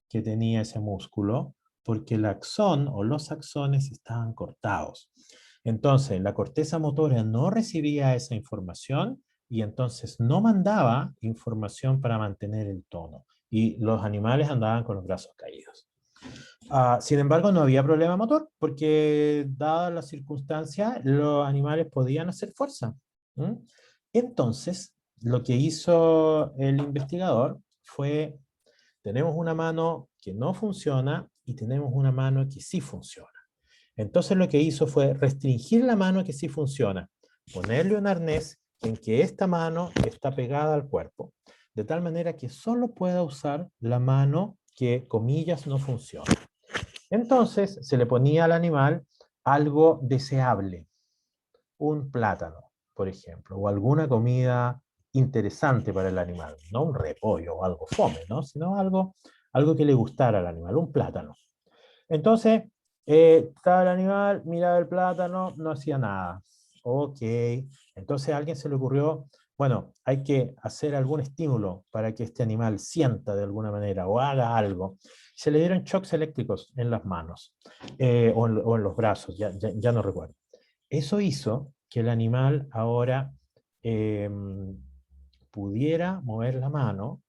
que tenía ese músculo, porque el axón o los axones estaban cortados. Entonces, la corteza motora no recibía esa información y entonces no mandaba información para mantener el tono. Y los animales andaban con los brazos caídos. Sin embargo, no había problema motor, porque dadas las circunstancias, los animales podían hacer fuerza. Entonces, lo que hizo el investigador fue, tenemos una mano que no funciona y tenemos una mano que sí funciona. Entonces lo que hizo fue restringir la mano que sí funciona, ponerle un arnés en que esta mano está pegada al cuerpo, de tal manera que solo pueda usar la mano que, comillas, no funciona. Entonces se le ponía al animal algo deseable, un plátano, por ejemplo, o alguna comida interesante para el animal, no un repollo o algo fome, ¿no? Sino algo que le gustara al animal, un plátano. Entonces, estaba el animal, miraba el plátano, no hacía nada. Ok, entonces a alguien se le ocurrió, bueno, hay que hacer algún estímulo para que este animal sienta de alguna manera o haga algo. Se le dieron shocks eléctricos en las manos o en los brazos, ya no recuerdo. Eso hizo que el animal ahora eh, pudiera mover la mano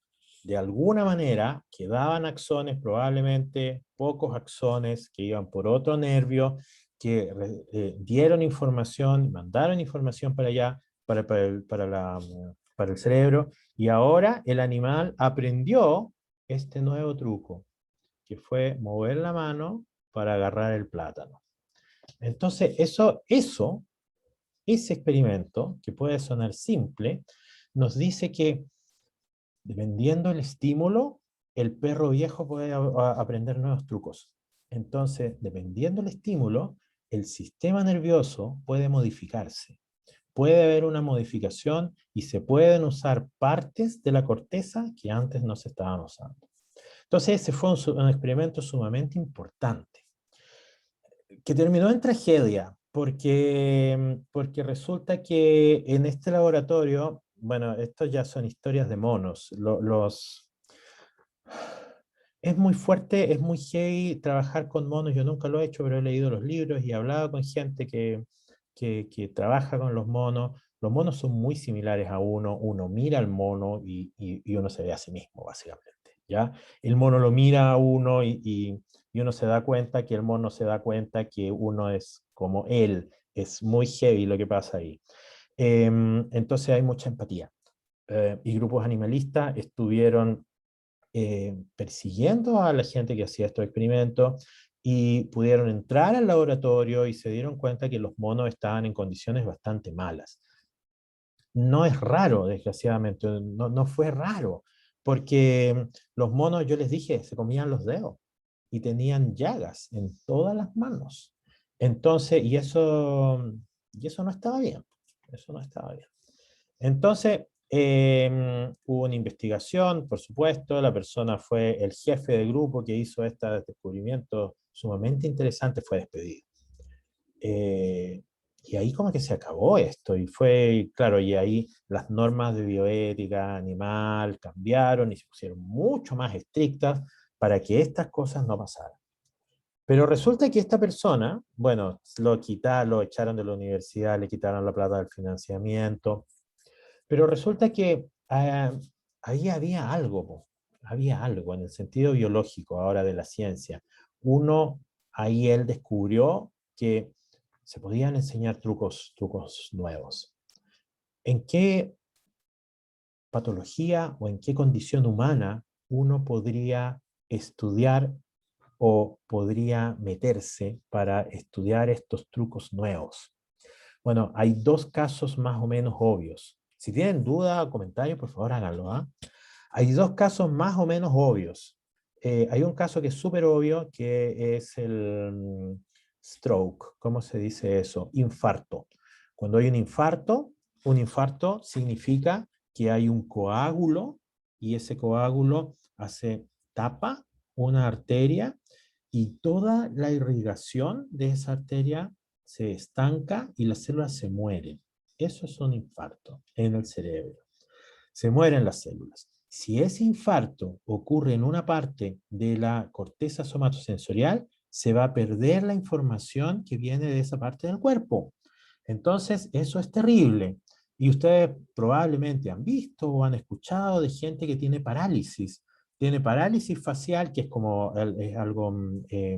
de alguna manera, que daban axones, probablemente pocos axones que iban por otro nervio, que dieron información, mandaron información para allá, para el cerebro, y ahora el animal aprendió este nuevo truco, que fue mover la mano para agarrar el plátano. Entonces, ese experimento, que puede sonar simple, nos dice que dependiendo del estímulo, el perro viejo puede aprender nuevos trucos. Entonces, dependiendo del estímulo, el sistema nervioso puede modificarse. Puede haber una modificación y se pueden usar partes de la corteza que antes no se estaban usando. Entonces, ese fue un experimento sumamente importante, que terminó en tragedia, porque resulta que en este laboratorio, bueno, estos ya son historias de monos, es muy fuerte, es muy heavy trabajar con monos, yo nunca lo he hecho, pero he leído los libros y he hablado con gente que trabaja con los monos son muy similares a uno mira al mono y uno se ve a sí mismo, básicamente, ¿ya? El mono lo mira a uno y uno se da cuenta que el mono se da cuenta que uno es como él, es muy heavy lo que pasa ahí. Entonces hay mucha empatía. Y grupos animalistas estuvieron persiguiendo a la gente que hacía estos experimentos y pudieron entrar al laboratorio y se dieron cuenta que los monos estaban en condiciones bastante malas. No es raro, desgraciadamente, no fue raro, porque los monos, yo les dije, se comían los dedos y tenían llagas en todas las manos. Entonces, y eso no estaba bien, eso no estaba bien. Entonces, hubo una investigación, por supuesto, la persona fue el jefe del grupo que hizo este descubrimiento sumamente interesante, fue despedido. Eh, y ahí como que se acabó esto, y fue, claro, y ahí las normas de bioética animal cambiaron y se pusieron mucho más estrictas para que estas cosas no pasaran. Pero resulta que esta persona, bueno, lo echaron de la universidad, le quitaron la plata del financiamiento, pero resulta que ahí había algo en el sentido biológico ahora de la ciencia. Ahí él descubrió que se podían enseñar trucos nuevos. ¿En qué patología o en qué condición humana uno podría estudiar o podría meterse para estudiar estos trucos nuevos? Bueno, hay dos casos más o menos obvios. Si tienen duda o comentarios, por favor háganlo, ¿ah? Hay dos casos más o menos obvios. Hay un caso que es súper obvio, que es el stroke. ¿Cómo se dice eso? Infarto. Cuando hay un infarto significa que hay un coágulo y ese coágulo tapa una arteria y toda la irrigación de esa arteria se estanca y las células se mueren. Eso es un infarto en el cerebro. Se mueren las células. Si ese infarto ocurre en una parte de la corteza somatosensorial, se va a perder la información que viene de esa parte del cuerpo. Entonces, eso es terrible. Y ustedes probablemente han visto o han escuchado de gente que tiene parálisis. Tiene parálisis facial, que es como es algo eh,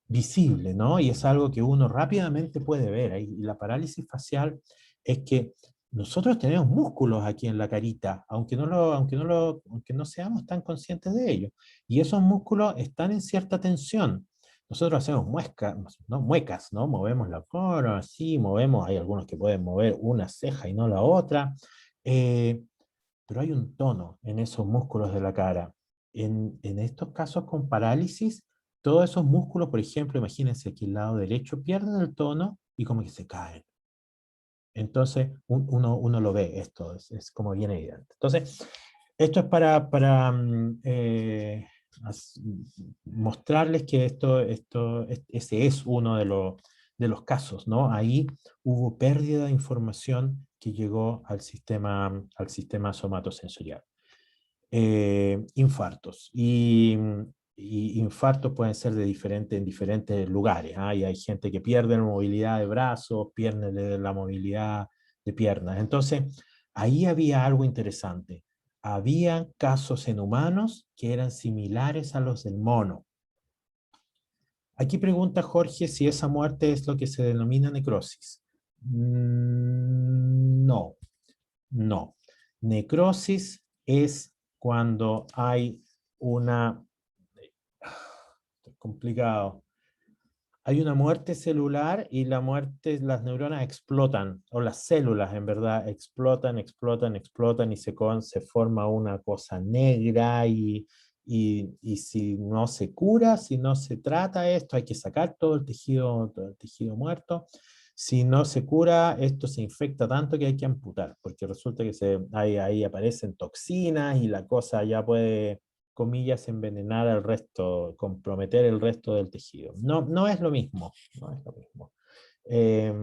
visible, ¿no? Y es algo que uno rápidamente puede ver. Y la parálisis facial es que nosotros tenemos músculos aquí en la carita, aunque no seamos tan conscientes de ello. Y esos músculos están en cierta tensión. nosotros hacemos muecas, ¿no? Muecas, ¿no? Movemos la cara, así, movemos, hay algunos que pueden mover una ceja y no la otra, eh, pero hay un tono en esos músculos de la cara. En estos casos con parálisis, todos esos músculos, por ejemplo, imagínense que el lado derecho pierden el tono y como que se caen. Entonces, uno lo ve, esto es como bien evidente. Entonces, esto es para mostrarles que ese es uno de los casos, ¿no? Ahí hubo pérdida de información que llegó al sistema somatosensorial. Infartos. Y infartos pueden ser en diferentes lugares. ¿Ah? Y hay gente que pierde la movilidad de brazos, pierde la movilidad de piernas. Entonces, ahí había algo interesante. Había casos en humanos que eran similares a los del mono. Aquí pregunta Jorge si esa muerte es lo que se denomina necrosis. No, no. Necrosis es cuando hay una... complicado. Hay una muerte celular y la muerte, las neuronas explotan, o las células en verdad explotan y se forma una cosa negra y si no se cura, si no se trata esto, hay que sacar todo el tejido muerto. Si no se cura, esto se infecta tanto que hay que amputar, porque resulta que ahí aparecen toxinas y la cosa ya puede, comillas, envenenar al resto, comprometer el resto del tejido. No, no es lo mismo, no es lo mismo. Eh,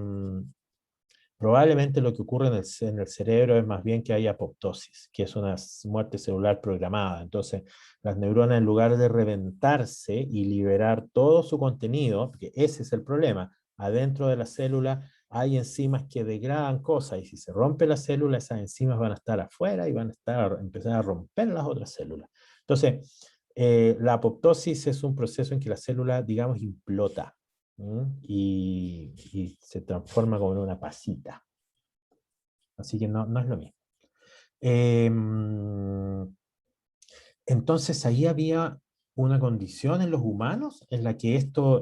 Probablemente lo que ocurre en el cerebro es más bien que hay apoptosis, que es una muerte celular programada. Entonces, las neuronas, en lugar de reventarse y liberar todo su contenido, porque ese es el problema, adentro de la célula hay enzimas que degradan cosas, y si se rompe la célula, esas enzimas van a estar afuera y van a empezar a romper las otras células. Entonces, la apoptosis es un proceso en que la célula, digamos, implota. Y se transforma como en una pasita. Así que no, no es lo mismo. Entonces ahí había una condición en los humanos en la que esto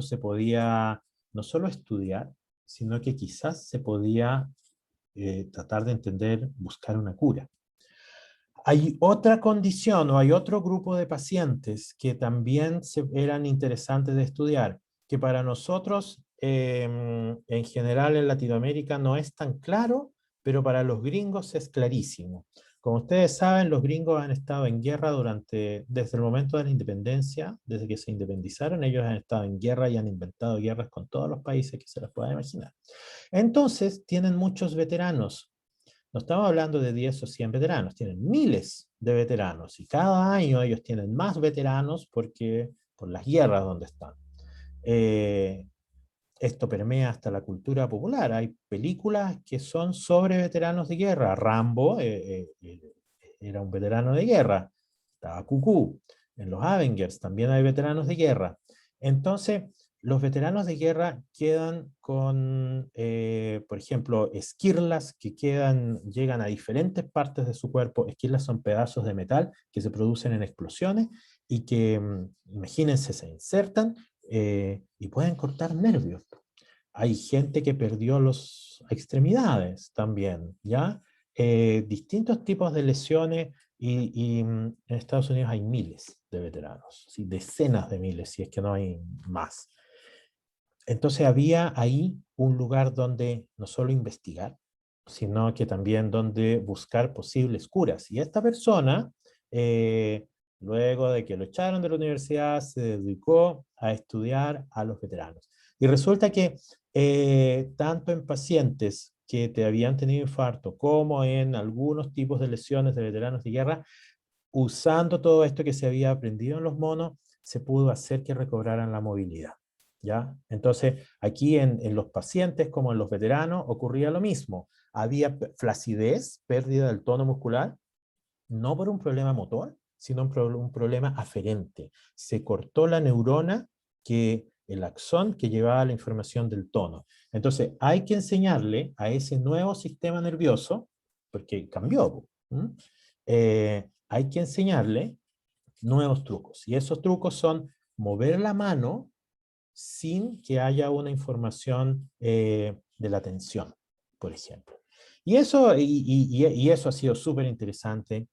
se podía no solo estudiar, sino que quizás se podía tratar de entender, buscar una cura. Hay otra condición o hay otro grupo de pacientes que también eran interesantes de estudiar, que para nosotros en general en Latinoamérica no es tan claro, pero para los gringos es clarísimo. Como ustedes saben, los gringos han estado en guerra desde el momento de la independencia, desde que se independizaron, ellos han estado en guerra y han inventado guerras con todos los países que se les pueda imaginar. Entonces, tienen muchos veteranos. No estamos hablando de 10 o 100 veteranos, tienen miles de veteranos y cada año ellos tienen más veteranos por las guerras donde están. Eh, Esto permea hasta la cultura popular. Hay películas que son sobre veteranos de guerra. Rambo era un veterano de guerra. Estaba Cucú. En los Avengers también hay veteranos de guerra. Entonces, los veteranos de guerra quedan con, por ejemplo, esquirlas que llegan a diferentes partes de su cuerpo. Esquirlas son pedazos de metal que se producen en explosiones y que, imagínense, se insertan y pueden cortar nervios. Hay gente que perdió las extremidades también, ¿ya? Distintos tipos de lesiones en Estados Unidos hay miles de veteranos, ¿sí? Decenas de miles, si es que no hay más. Entonces había ahí un lugar donde no solo investigar, sino que también donde buscar posibles curas. Y esta persona, luego de que lo echaron de la universidad, se dedicó a estudiar a los veteranos. Y resulta que tanto en pacientes que te habían tenido infarto como en algunos tipos de lesiones de veteranos de guerra, usando todo esto que se había aprendido en los monos, se pudo hacer que recobraran la movilidad. ¿Ya? Entonces, aquí en los pacientes como en los veteranos ocurría lo mismo. Había flacidez, pérdida del tono muscular, no por un problema motor, sino un problema aferente. Se cortó la neurona, el axón que llevaba la información del tono. Entonces, hay que enseñarle a ese nuevo sistema nervioso, porque cambió, hay que enseñarle nuevos trucos. Y esos trucos son mover la mano sin que haya una información de la tensión, por ejemplo. Y eso ha sido súper interesante,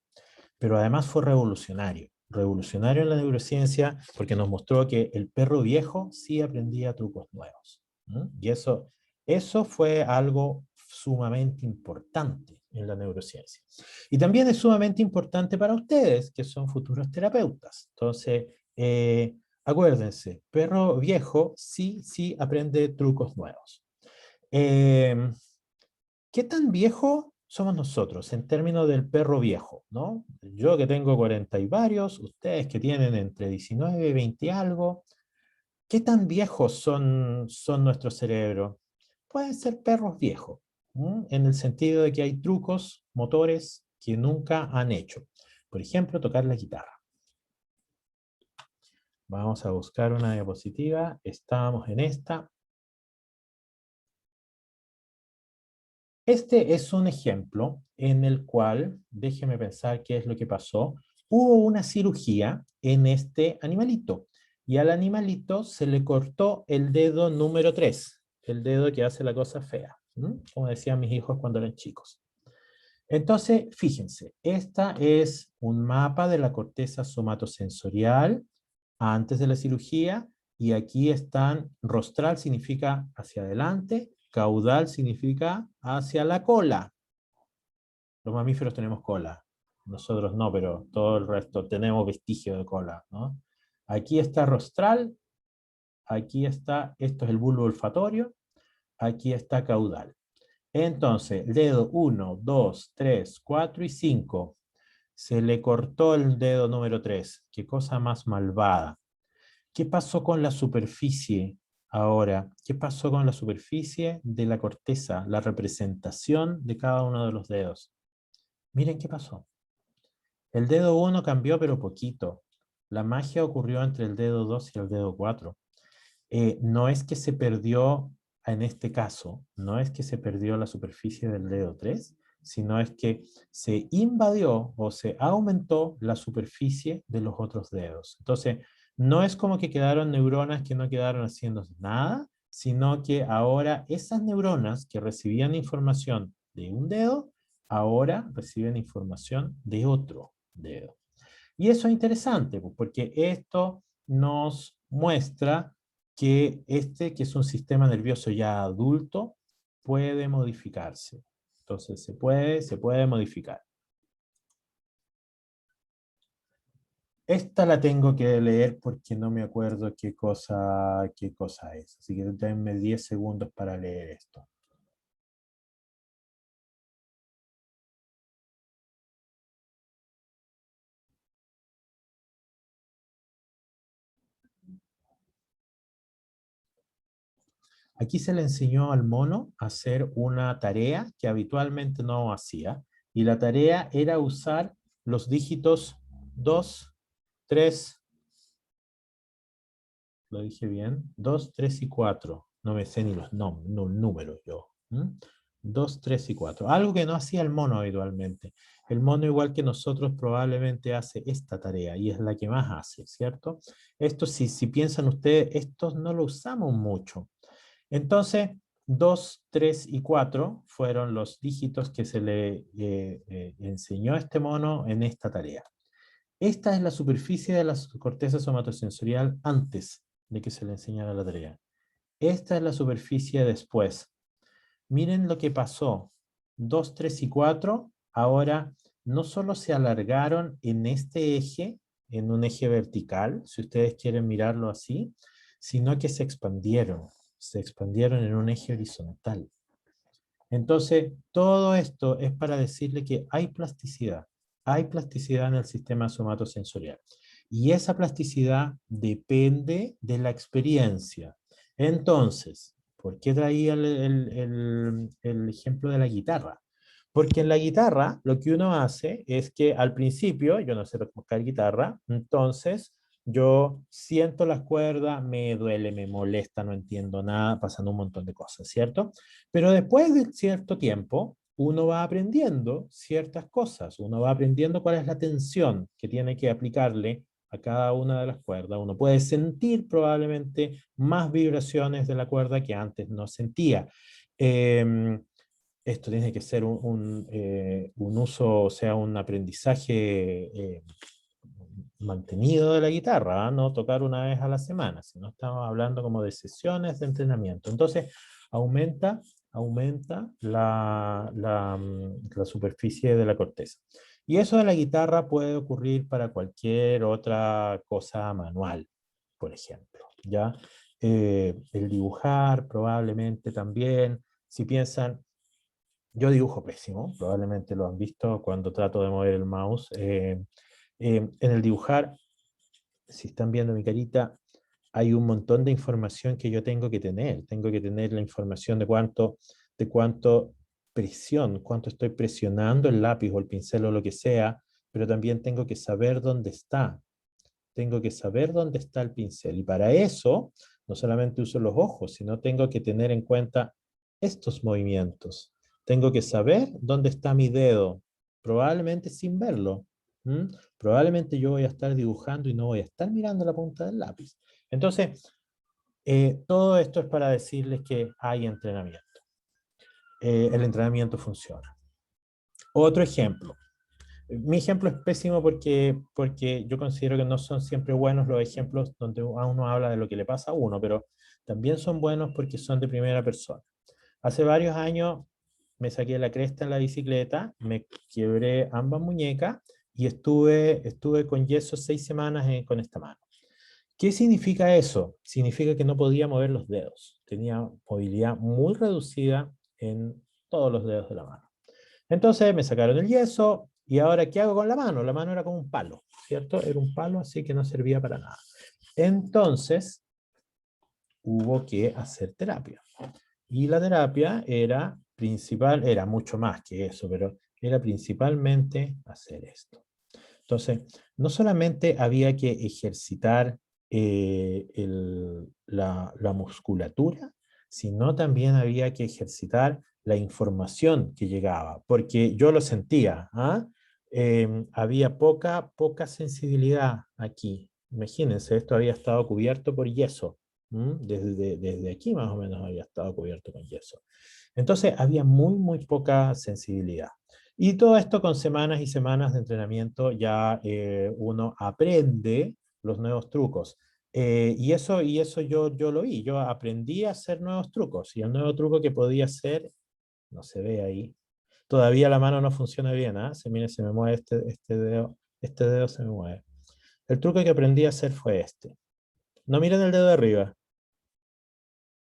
pero además fue revolucionario. Revolucionario en la neurociencia porque nos mostró que el perro viejo sí aprendía trucos nuevos. ¿Mm? Y eso fue algo sumamente importante en la neurociencia. Y también es sumamente importante para ustedes, que son futuros terapeutas. Entonces, acuérdense, perro viejo sí aprende trucos nuevos. Eh, ¿Qué tan viejo somos nosotros en términos del perro viejo, ¿no? Yo que tengo 40 y varios, ustedes que tienen entre 19 y 20 y algo, ¿qué tan viejos son nuestros cerebros? Pueden ser perros viejos, ¿m? En el sentido de que hay trucos motores que nunca han hecho. Por ejemplo, tocar la guitarra. Vamos a buscar una diapositiva. Estábamos en esta. Este es un ejemplo en el cual, déjeme pensar qué es lo que pasó, hubo una cirugía en este animalito y al animalito se le cortó el dedo número 3, el dedo que hace la cosa fea, ¿m? Como decían mis hijos cuando eran chicos. Entonces, fíjense, esta es un mapa de la corteza somatosensorial antes de la cirugía y aquí están, rostral significa hacia adelante, caudal significa hacia la cola. Los mamíferos tenemos cola, nosotros no, pero todo el resto tenemos vestigio de cola, ¿no? Aquí está rostral, aquí está, esto es el bulbo olfatorio, aquí está caudal. Entonces, el dedo 1, 2, 3, 4 y 5. Se le cortó el dedo número 3. Qué cosa más malvada. ¿Qué pasó con la superficie ahora? ¿Qué pasó con la superficie de la corteza, la representación de cada uno de los dedos? Miren qué pasó. El dedo 1 cambió pero poquito. La magia ocurrió entre el dedo 2 y el dedo 4. No es que se perdió, en este caso, no es que se perdió la superficie del dedo 3, sino es que se invadió o se aumentó la superficie de los otros dedos. Entonces, no es como que quedaron neuronas que no quedaron haciendo nada, sino que ahora esas neuronas que recibían información de un dedo, ahora reciben información de otro dedo. Y eso es interesante, porque esto nos muestra que que es un sistema nervioso ya adulto, puede modificarse. Entonces se puede modificar. Esta la tengo que leer porque no me acuerdo qué cosa es. Así que denme 10 segundos para leer esto. Aquí se le enseñó al mono a hacer una tarea que habitualmente no hacía, y la tarea era usar los dígitos 2, 3, lo dije bien, 2, 3 y 4. No me sé ni los números yo. 2, 3 y 4. Algo que no hacía el mono habitualmente. El mono, igual que nosotros, probablemente hace esta tarea y es la que más hace, ¿cierto? Esto, si piensan ustedes, estos no lo usamos mucho. Entonces, 2, 3 y 4 fueron los dígitos que se le enseñó a este mono en esta tarea. Esta es la superficie de la corteza somatosensorial antes de que se le enseñara la tarea. Esta es la superficie después. Miren lo que pasó. 2, 3 y 4 ahora no solo se alargaron en este eje, en un eje vertical, si ustedes quieren mirarlo así, sino que se expandieron en un eje horizontal. Entonces, todo esto es para decirle que hay plasticidad en el sistema somatosensorial. Y esa plasticidad depende de la experiencia. Entonces, ¿por qué traía el ejemplo de la guitarra? Porque en la guitarra lo que uno hace es que al principio, yo no sé tocar guitarra, entonces yo siento las cuerdas, me duele, me molesta, no entiendo nada, pasando un montón de cosas, ¿cierto? Pero después de cierto tiempo, uno va aprendiendo ciertas cosas, uno va aprendiendo cuál es la tensión que tiene que aplicarle a cada una de las cuerdas. Uno puede sentir probablemente más vibraciones de la cuerda que antes no sentía. Esto tiene que ser un uso, o sea, un aprendizaje mantenido de la guitarra, ¿ah? No tocar una vez a la semana, sino estamos hablando como de sesiones de entrenamiento. Entonces, aumenta la superficie de la corteza. Y eso de la guitarra puede ocurrir para cualquier otra cosa manual, por ejemplo, ¿ya? El dibujar probablemente también, si piensan, yo dibujo pésimo, probablemente lo han visto cuando trato de mover el mouse. En el dibujar, si están viendo mi carita, hay un montón de información que yo tengo que tener. Tengo que tener la información de cuánto presión, cuánto estoy presionando el lápiz o el pincel o lo que sea, pero también tengo que saber dónde está. Tengo que saber dónde está el pincel. Y para eso, no solamente uso los ojos, sino tengo que tener en cuenta estos movimientos. Tengo que saber dónde está mi dedo, probablemente sin verlo. ¿Mm? Probablemente yo voy a estar dibujando y no voy a estar mirando la punta del lápiz. Entonces, todo esto es para decirles que hay entrenamiento. El entrenamiento funciona. Otro ejemplo. Mi ejemplo es pésimo porque yo considero que no son siempre buenos los ejemplos donde uno habla de lo que le pasa a uno, pero también son buenos porque son de primera persona. Hace varios años me saqué la cresta en la bicicleta, me quebré ambas muñecas y estuve con yeso 6 semanas con esta mano. ¿Qué significa eso? Significa que no podía mover los dedos. Tenía movilidad muy reducida en todos los dedos de la mano. Entonces me sacaron el yeso y ahora ¿qué hago con la mano? La mano era como un palo, ¿cierto? Era un palo así que no servía para nada. Entonces hubo que hacer terapia. Y la terapia era mucho más que eso, pero era principalmente hacer esto. Entonces, no solamente había que ejercitar la musculatura, sino también había que ejercitar la información que llegaba, porque yo lo sentía, ¿ah? Había poca sensibilidad aquí. Imagínense, esto había estado cubierto por yeso. Desde aquí más o menos había estado cubierto con yeso. Entonces había muy poca sensibilidad. Y todo esto con semanas y semanas de entrenamiento ya uno aprende los nuevos trucos. Y eso yo lo vi, yo aprendí a hacer nuevos trucos. Y el nuevo truco que podía hacer, no se ve ahí. Todavía la mano no funciona bien, ¿ah? Se me mueve este dedo se me mueve. El truco que aprendí a hacer fue este. No miren el dedo de arriba.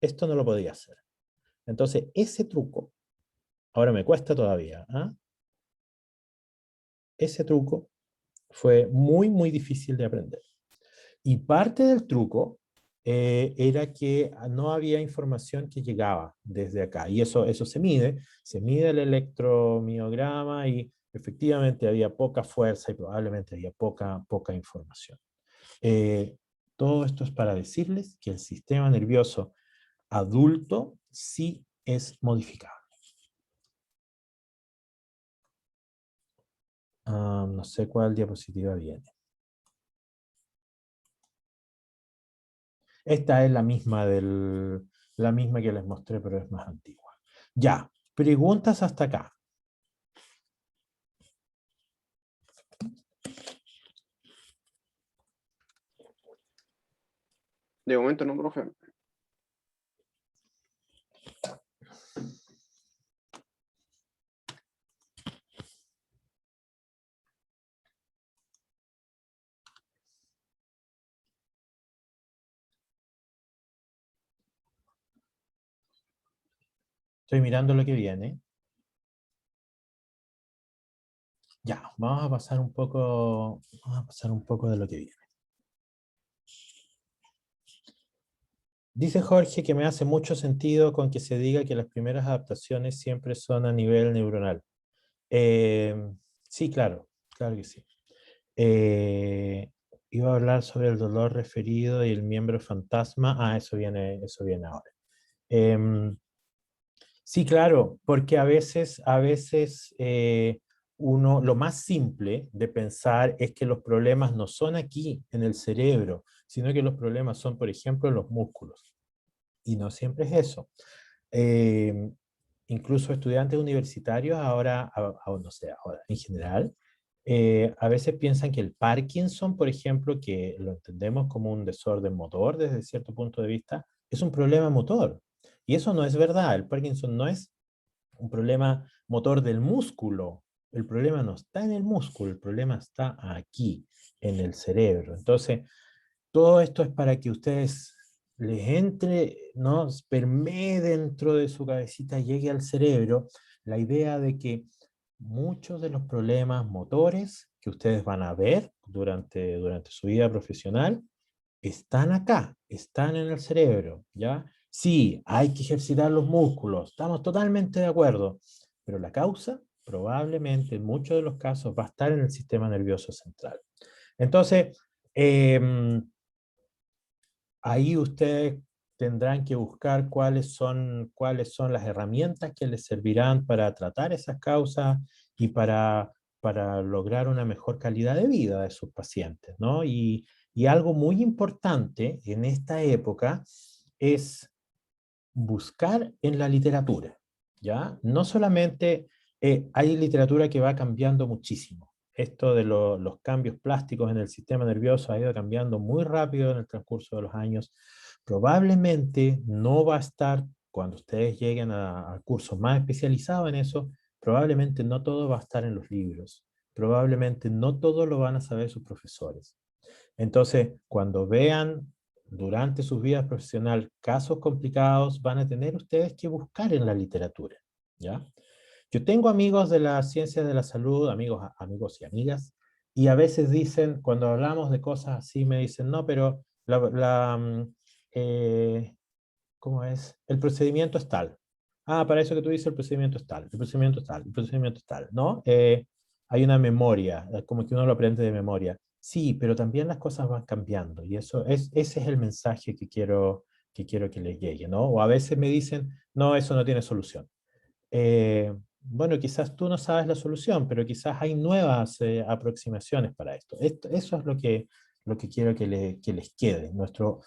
Esto no lo podía hacer. Entonces, ese truco, ahora me cuesta todavía, ¿ah? Ese truco fue muy difícil de aprender. Y parte del truco era que no había información que llegaba desde acá. Y eso se mide el electromiograma y efectivamente había poca fuerza y probablemente había poca información. Eh, Todo esto es para decirles que el sistema nervioso adulto sí es modificable. No sé cuál diapositiva viene. Esta es la misma que les mostré, pero es más antigua. Ya, preguntas hasta acá. De momento no, profe. Estoy mirando lo que viene. Ya, vamos a pasar un poco de lo que viene. Dice Jorge que me hace mucho sentido con que se diga que las primeras adaptaciones siempre son a nivel neuronal. Eh, sí, claro que sí. Eh, Iba a hablar sobre el dolor referido y el miembro fantasma. Eso viene ahora. Sí, claro, porque a veces lo más simple de pensar es que los problemas no son aquí en el cerebro, sino que los problemas son, por ejemplo, en los músculos. Y no siempre es eso. Eh, Incluso estudiantes universitarios ahora, no sé, ahora en general, a veces piensan que el Parkinson, por ejemplo, que lo entendemos como un desorden motor desde cierto punto de vista, es un problema motor. Y eso no es verdad. El Parkinson no es un problema motor del músculo. El problema no está en el músculo, el problema está aquí, en el cerebro. Entonces, todo esto es para que ustedes les entre, ¿no? Permee dentro de su cabecita, llegue al cerebro, la idea de que muchos de los problemas motores que ustedes van a ver durante su vida profesional están acá, están en el cerebro, ¿ya? Sí, hay que ejercitar los músculos, estamos totalmente de acuerdo, pero la causa probablemente en muchos de los casos va a estar en el sistema nervioso central. Entonces, ahí ustedes tendrán que buscar cuáles son las herramientas que les servirán para tratar esas causas y para lograr una mejor calidad de vida de sus pacientes, ¿no? Y algo muy importante en esta época es buscar en la literatura, ¿ya? No solamente hay literatura que va cambiando muchísimo. Esto de los cambios plásticos en el sistema nervioso ha ido cambiando muy rápido en el transcurso de los años. Probablemente no va a estar, cuando ustedes lleguen a cursos más especializados en eso, probablemente no todo va a estar en los libros. Probablemente no todo lo van a saber sus profesores. Entonces, cuando vean durante sus vidas profesionales casos complicados, van a tener ustedes que buscar en la literatura, ¿ya? Yo tengo amigos de las ciencias de la salud, amigos y amigas, y a veces dicen, cuando hablamos de cosas así, me dicen, no, pero eh, ¿cómo es? El procedimiento es tal. Ah, para eso que tú dices, el procedimiento es tal, el procedimiento es tal, el procedimiento es tal, ¿no? Hay una memoria, como que uno lo aprende de memoria. Sí, pero también las cosas van cambiando y ese es el mensaje que quiero que les llegue, ¿no? O a veces me dicen, no, eso no tiene solución. Bueno, quizás tú no sabes la solución, pero quizás hay nuevas aproximaciones para esto. Eso es lo que quiero que les quede. Nuestro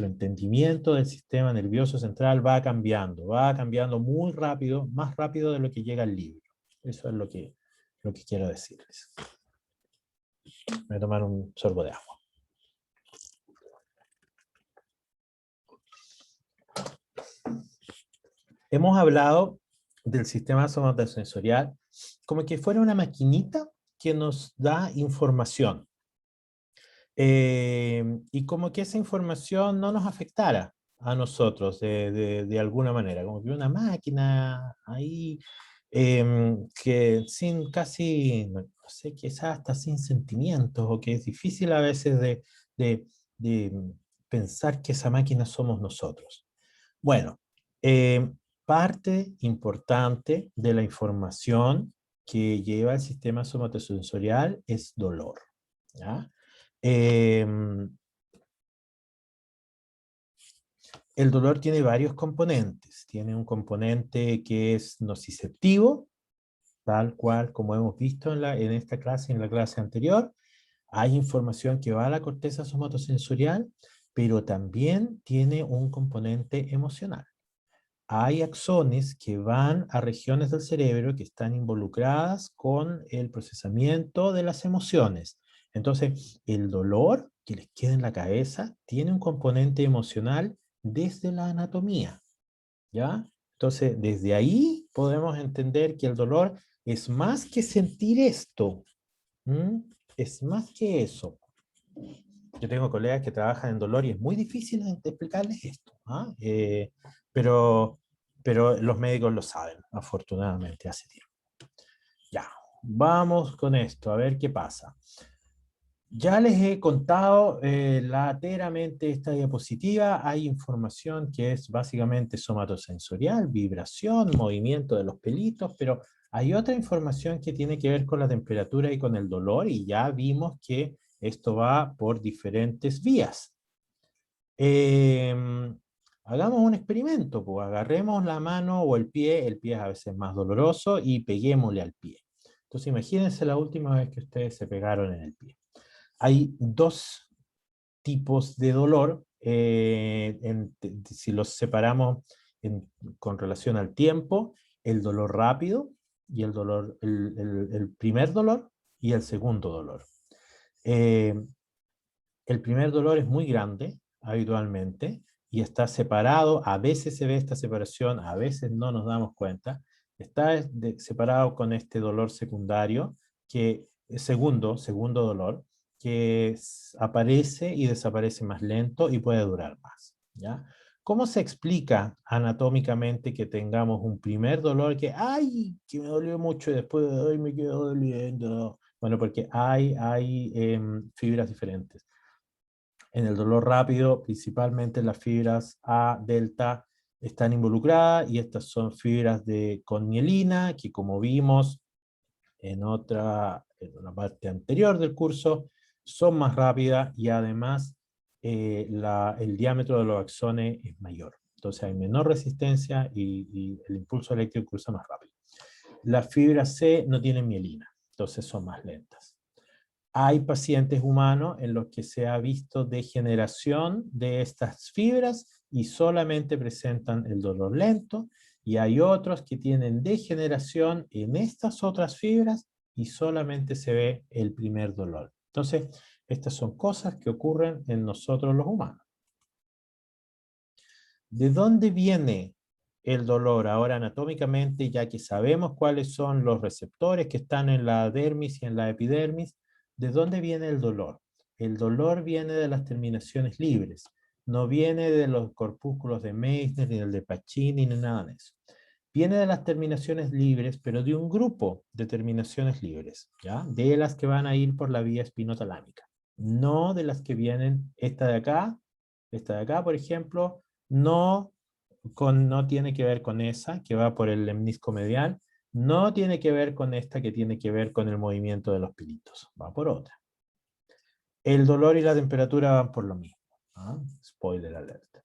entendimiento del sistema nervioso central va cambiando muy rápido, más rápido de lo que llega al libro. Eso es lo que quiero decirles. Voy a tomar un sorbo de agua. Hemos hablado del sistema somatosensorial como que fuera una maquinita que nos da información. Y como que esa información no nos afectara a nosotros de alguna manera, como que una máquina ahí que sin casi, no sé, quizás hasta sin sentimientos, o que es difícil a veces de, de pensar que esa máquina somos nosotros. Bueno, parte importante de la información que lleva el sistema somatosensorial es dolor, ¿ya? Em, el dolor tiene varios componentes. Tiene un componente que es nociceptivo, tal cual como hemos visto en esta clase, en la clase anterior. Hay información que va a la corteza somatosensorial, pero también tiene un componente emocional. Hay axones que van a regiones del cerebro que están involucradas con el procesamiento de las emociones. Entonces, el dolor que les queda en la cabeza tiene un componente emocional desde la anatomía, ¿ya? Entonces, desde ahí podemos entender que el dolor es más que sentir esto, ¿m? Es más que eso. Yo tengo colegas que trabajan en dolor y es muy difícil de explicarles esto, ¿ah? Pero, pero los médicos lo saben, afortunadamente, hace tiempo. Ya, vamos con esto, a ver qué pasa. Ya les he contado lateralmente esta diapositiva. Hay información que es básicamente somatosensorial, vibración, movimiento de los pelitos, pero hay otra información que tiene que ver con la temperatura y con el dolor, y ya vimos que esto va por diferentes vías. Hagamos un experimento, pues agarremos la mano o el pie es a veces más doloroso, y peguémosle al pie. Entonces imagínense la última vez que ustedes se pegaron en el pie. Hay dos tipos de dolor, si los separamos con relación al tiempo, el dolor rápido y el dolor, el primer dolor y el segundo dolor. Eh, el primer dolor es muy grande, habitualmente, y está separado, a veces se ve esta separación, a veces no nos damos cuenta, está separado con este dolor secundario, que segundo dolor, que aparece y desaparece más lento y puede durar más, ¿ya? ¿Cómo se explica anatómicamente que tengamos un primer dolor que, ¡ay! Que me dolió mucho y después, ¡ay! Me quedó doliendo. Bueno, porque hay fibras diferentes. En el dolor rápido, principalmente las fibras A, delta, están involucradas y estas son fibras con mielina, que como vimos en una parte anterior del curso, son más rápidas y además el diámetro de los axones es mayor. Entonces hay menor resistencia y el impulso eléctrico cruza más rápido. Las fibras C no tienen mielina, entonces son más lentas. Hay pacientes humanos en los que se ha visto degeneración de estas fibras y solamente presentan el dolor lento, y hay otros que tienen degeneración en estas otras fibras y solamente se ve el primer dolor. Entonces, estas son cosas que ocurren en nosotros los humanos. ¿De dónde viene el dolor ahora anatómicamente, ya que sabemos cuáles son los receptores que están en la dermis y en la epidermis? ¿De dónde viene el dolor? El dolor viene de las terminaciones libres, no viene de los corpúsculos de Meissner, ni del de Pacini, ni nada de eso. Viene de las terminaciones libres, pero de un grupo de terminaciones libres, ¿ya? De las que van a ir por la vía espinotalámica, no de las que vienen, esta de acá, por ejemplo, no tiene que ver con esa, que va por el lemnisco medial, no tiene que ver con esta que tiene que ver con el movimiento de los pilitos, va por otra. El dolor y la temperatura van por lo mismo. ¿Ah? Spoiler alert.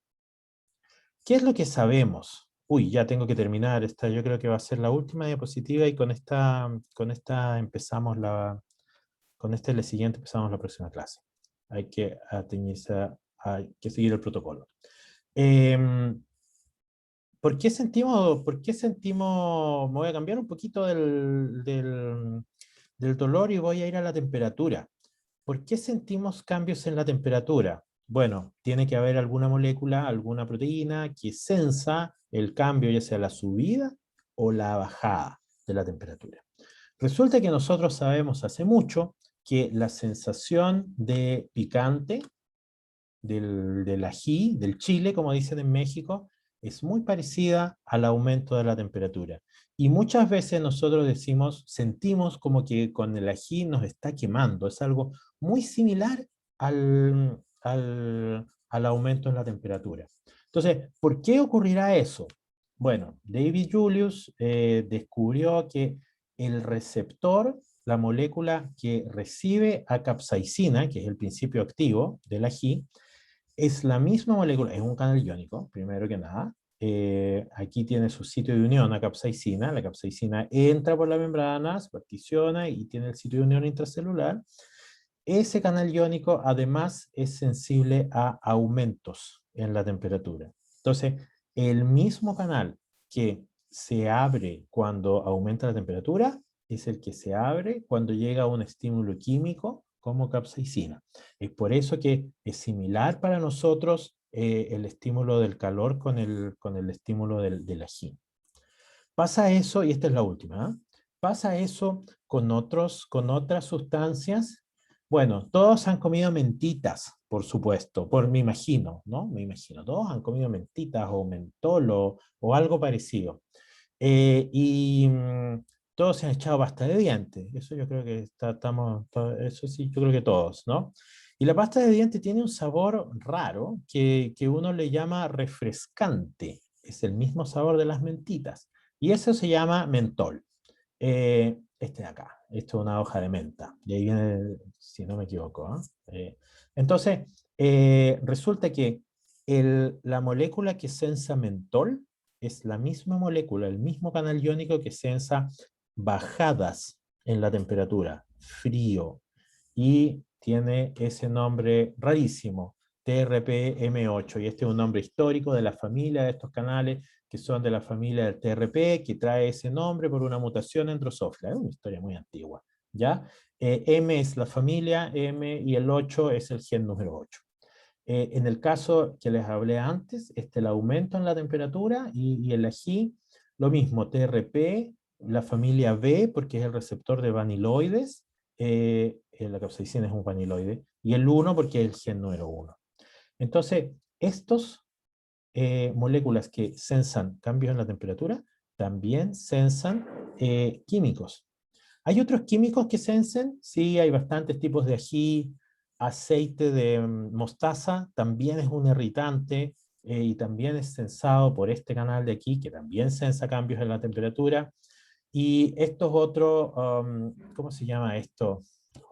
¿Qué es lo que sabemos? Uy, ya tengo que terminar esta, yo creo que va a ser la última diapositiva y con esta empezamos con la siguiente empezamos la próxima clase. Hay que hay que seguir el protocolo. ¿Por qué sentimos, me voy a cambiar un poquito del dolor y voy a ir a la temperatura? ¿Por qué sentimos cambios en la temperatura? Bueno, tiene que haber alguna molécula, alguna proteína que sensa el cambio, ya sea la subida o la bajada de la temperatura. Resulta que nosotros sabemos hace mucho que la sensación de picante del ají, del chile, como dicen en México, es muy parecida al aumento de la temperatura. Y muchas veces nosotros sentimos como que con el ají nos está quemando. Es algo muy similar al aumento en la temperatura. Entonces, ¿por qué ocurrirá eso? Bueno, David Julius descubrió que el receptor, la molécula que recibe a capsaicina, que es el principio activo del ají, es la misma molécula, es un canal iónico, primero que nada. Aquí tiene su sitio de unión a capsaicina. La capsaicina entra por la membrana, se particiona y tiene el sitio de unión intracelular. Ese canal iónico además es sensible a aumentos en la temperatura. Entonces, el mismo canal que se abre cuando aumenta la temperatura es el que se abre cuando llega a un estímulo químico como capsaicina. Es por eso que es similar para nosotros el estímulo del calor con el estímulo del ají. Pasa eso, y esta es la última, ¿eh? Pasa eso con otras sustancias. Bueno, todos han comido mentitas, por supuesto, me imagino, ¿no? Me imagino, todos han comido mentitas o mentol o algo parecido. Todos se han echado pasta de dientes. Eso yo creo que eso sí, yo creo que todos, ¿no? Y la pasta de dientes tiene un sabor raro que uno le llama refrescante. Es el mismo sabor de las mentitas. Y eso se llama mentol. Este de acá, esto es una hoja de menta. Y ahí viene, si no me equivoco. Entonces, resulta que la molécula que sensa mentol es la misma molécula, el mismo canal iónico que sensa bajadas en la temperatura, frío, y tiene ese nombre rarísimo, TRPM8, y este es un nombre histórico de la familia de estos canales, que son de la familia del TRP, que trae ese nombre por una mutación en Drosophila. Es una historia muy antigua, ¿ya? M es la familia, M y el 8 es el gen número 8. En el caso que les hablé antes, el aumento en la temperatura y el ají, lo mismo, TRP, la familia B, porque es el receptor de vaniloides, la capsaicina es un vaniloide, y el 1 porque es el gen número 1. Entonces, estos moléculas que sensan cambios en la temperatura, también sensan químicos. ¿Hay otros químicos que sensen? Sí, hay bastantes tipos de ají, aceite de mostaza, también es un irritante y también es sensado por este canal de aquí, que también sensa cambios en la temperatura. Y estos otros, ¿cómo se llama esto?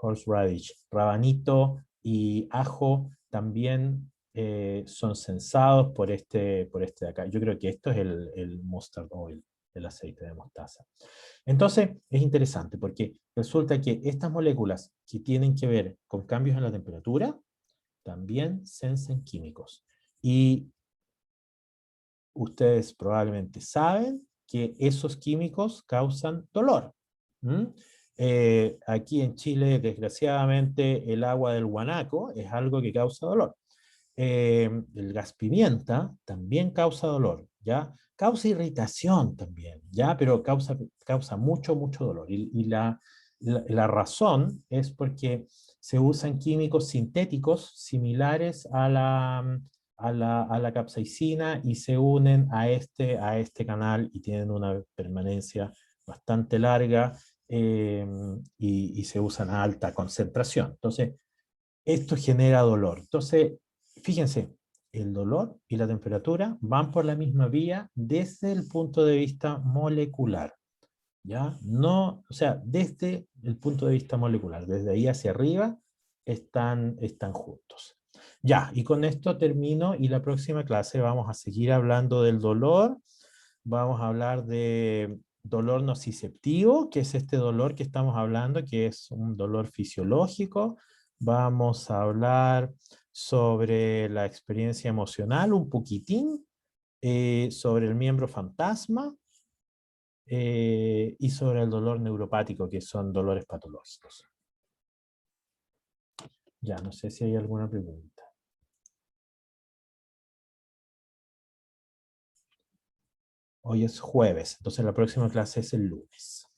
Horseradish, rabanito y ajo también son sensados por este de acá. Yo creo que esto es el mustard oil, el aceite de mostaza. Entonces, es interesante porque resulta que estas moléculas que tienen que ver con cambios en la temperatura también sensen químicos. Y ustedes probablemente saben que esos químicos causan dolor. ¿Mm? Aquí en Chile, desgraciadamente, el agua del guanaco es algo que causa dolor. El gas pimienta también causa dolor, ¿ya? Causa irritación también, ¿ya? Pero causa mucho, mucho dolor. Y la razón es porque se usan químicos sintéticos similares a la capsaicina y se unen a este canal y tienen una permanencia bastante larga y se usan a alta concentración. Entonces, esto genera dolor. Entonces, fíjense, el dolor y la temperatura van por la misma vía desde el punto de vista molecular. ¿Ya? No, o sea, desde el punto de vista molecular, desde ahí hacia arriba, están juntos. Ya, y con esto termino y la próxima clase vamos a seguir hablando del dolor. Vamos a hablar de dolor nociceptivo, que es este dolor que estamos hablando, que es un dolor fisiológico. Vamos a hablar sobre la experiencia emocional un poquitín, sobre el miembro fantasma y sobre el dolor neuropático, que son dolores patológicos. Ya, no sé si hay alguna pregunta. Hoy es jueves, entonces la próxima clase es el lunes.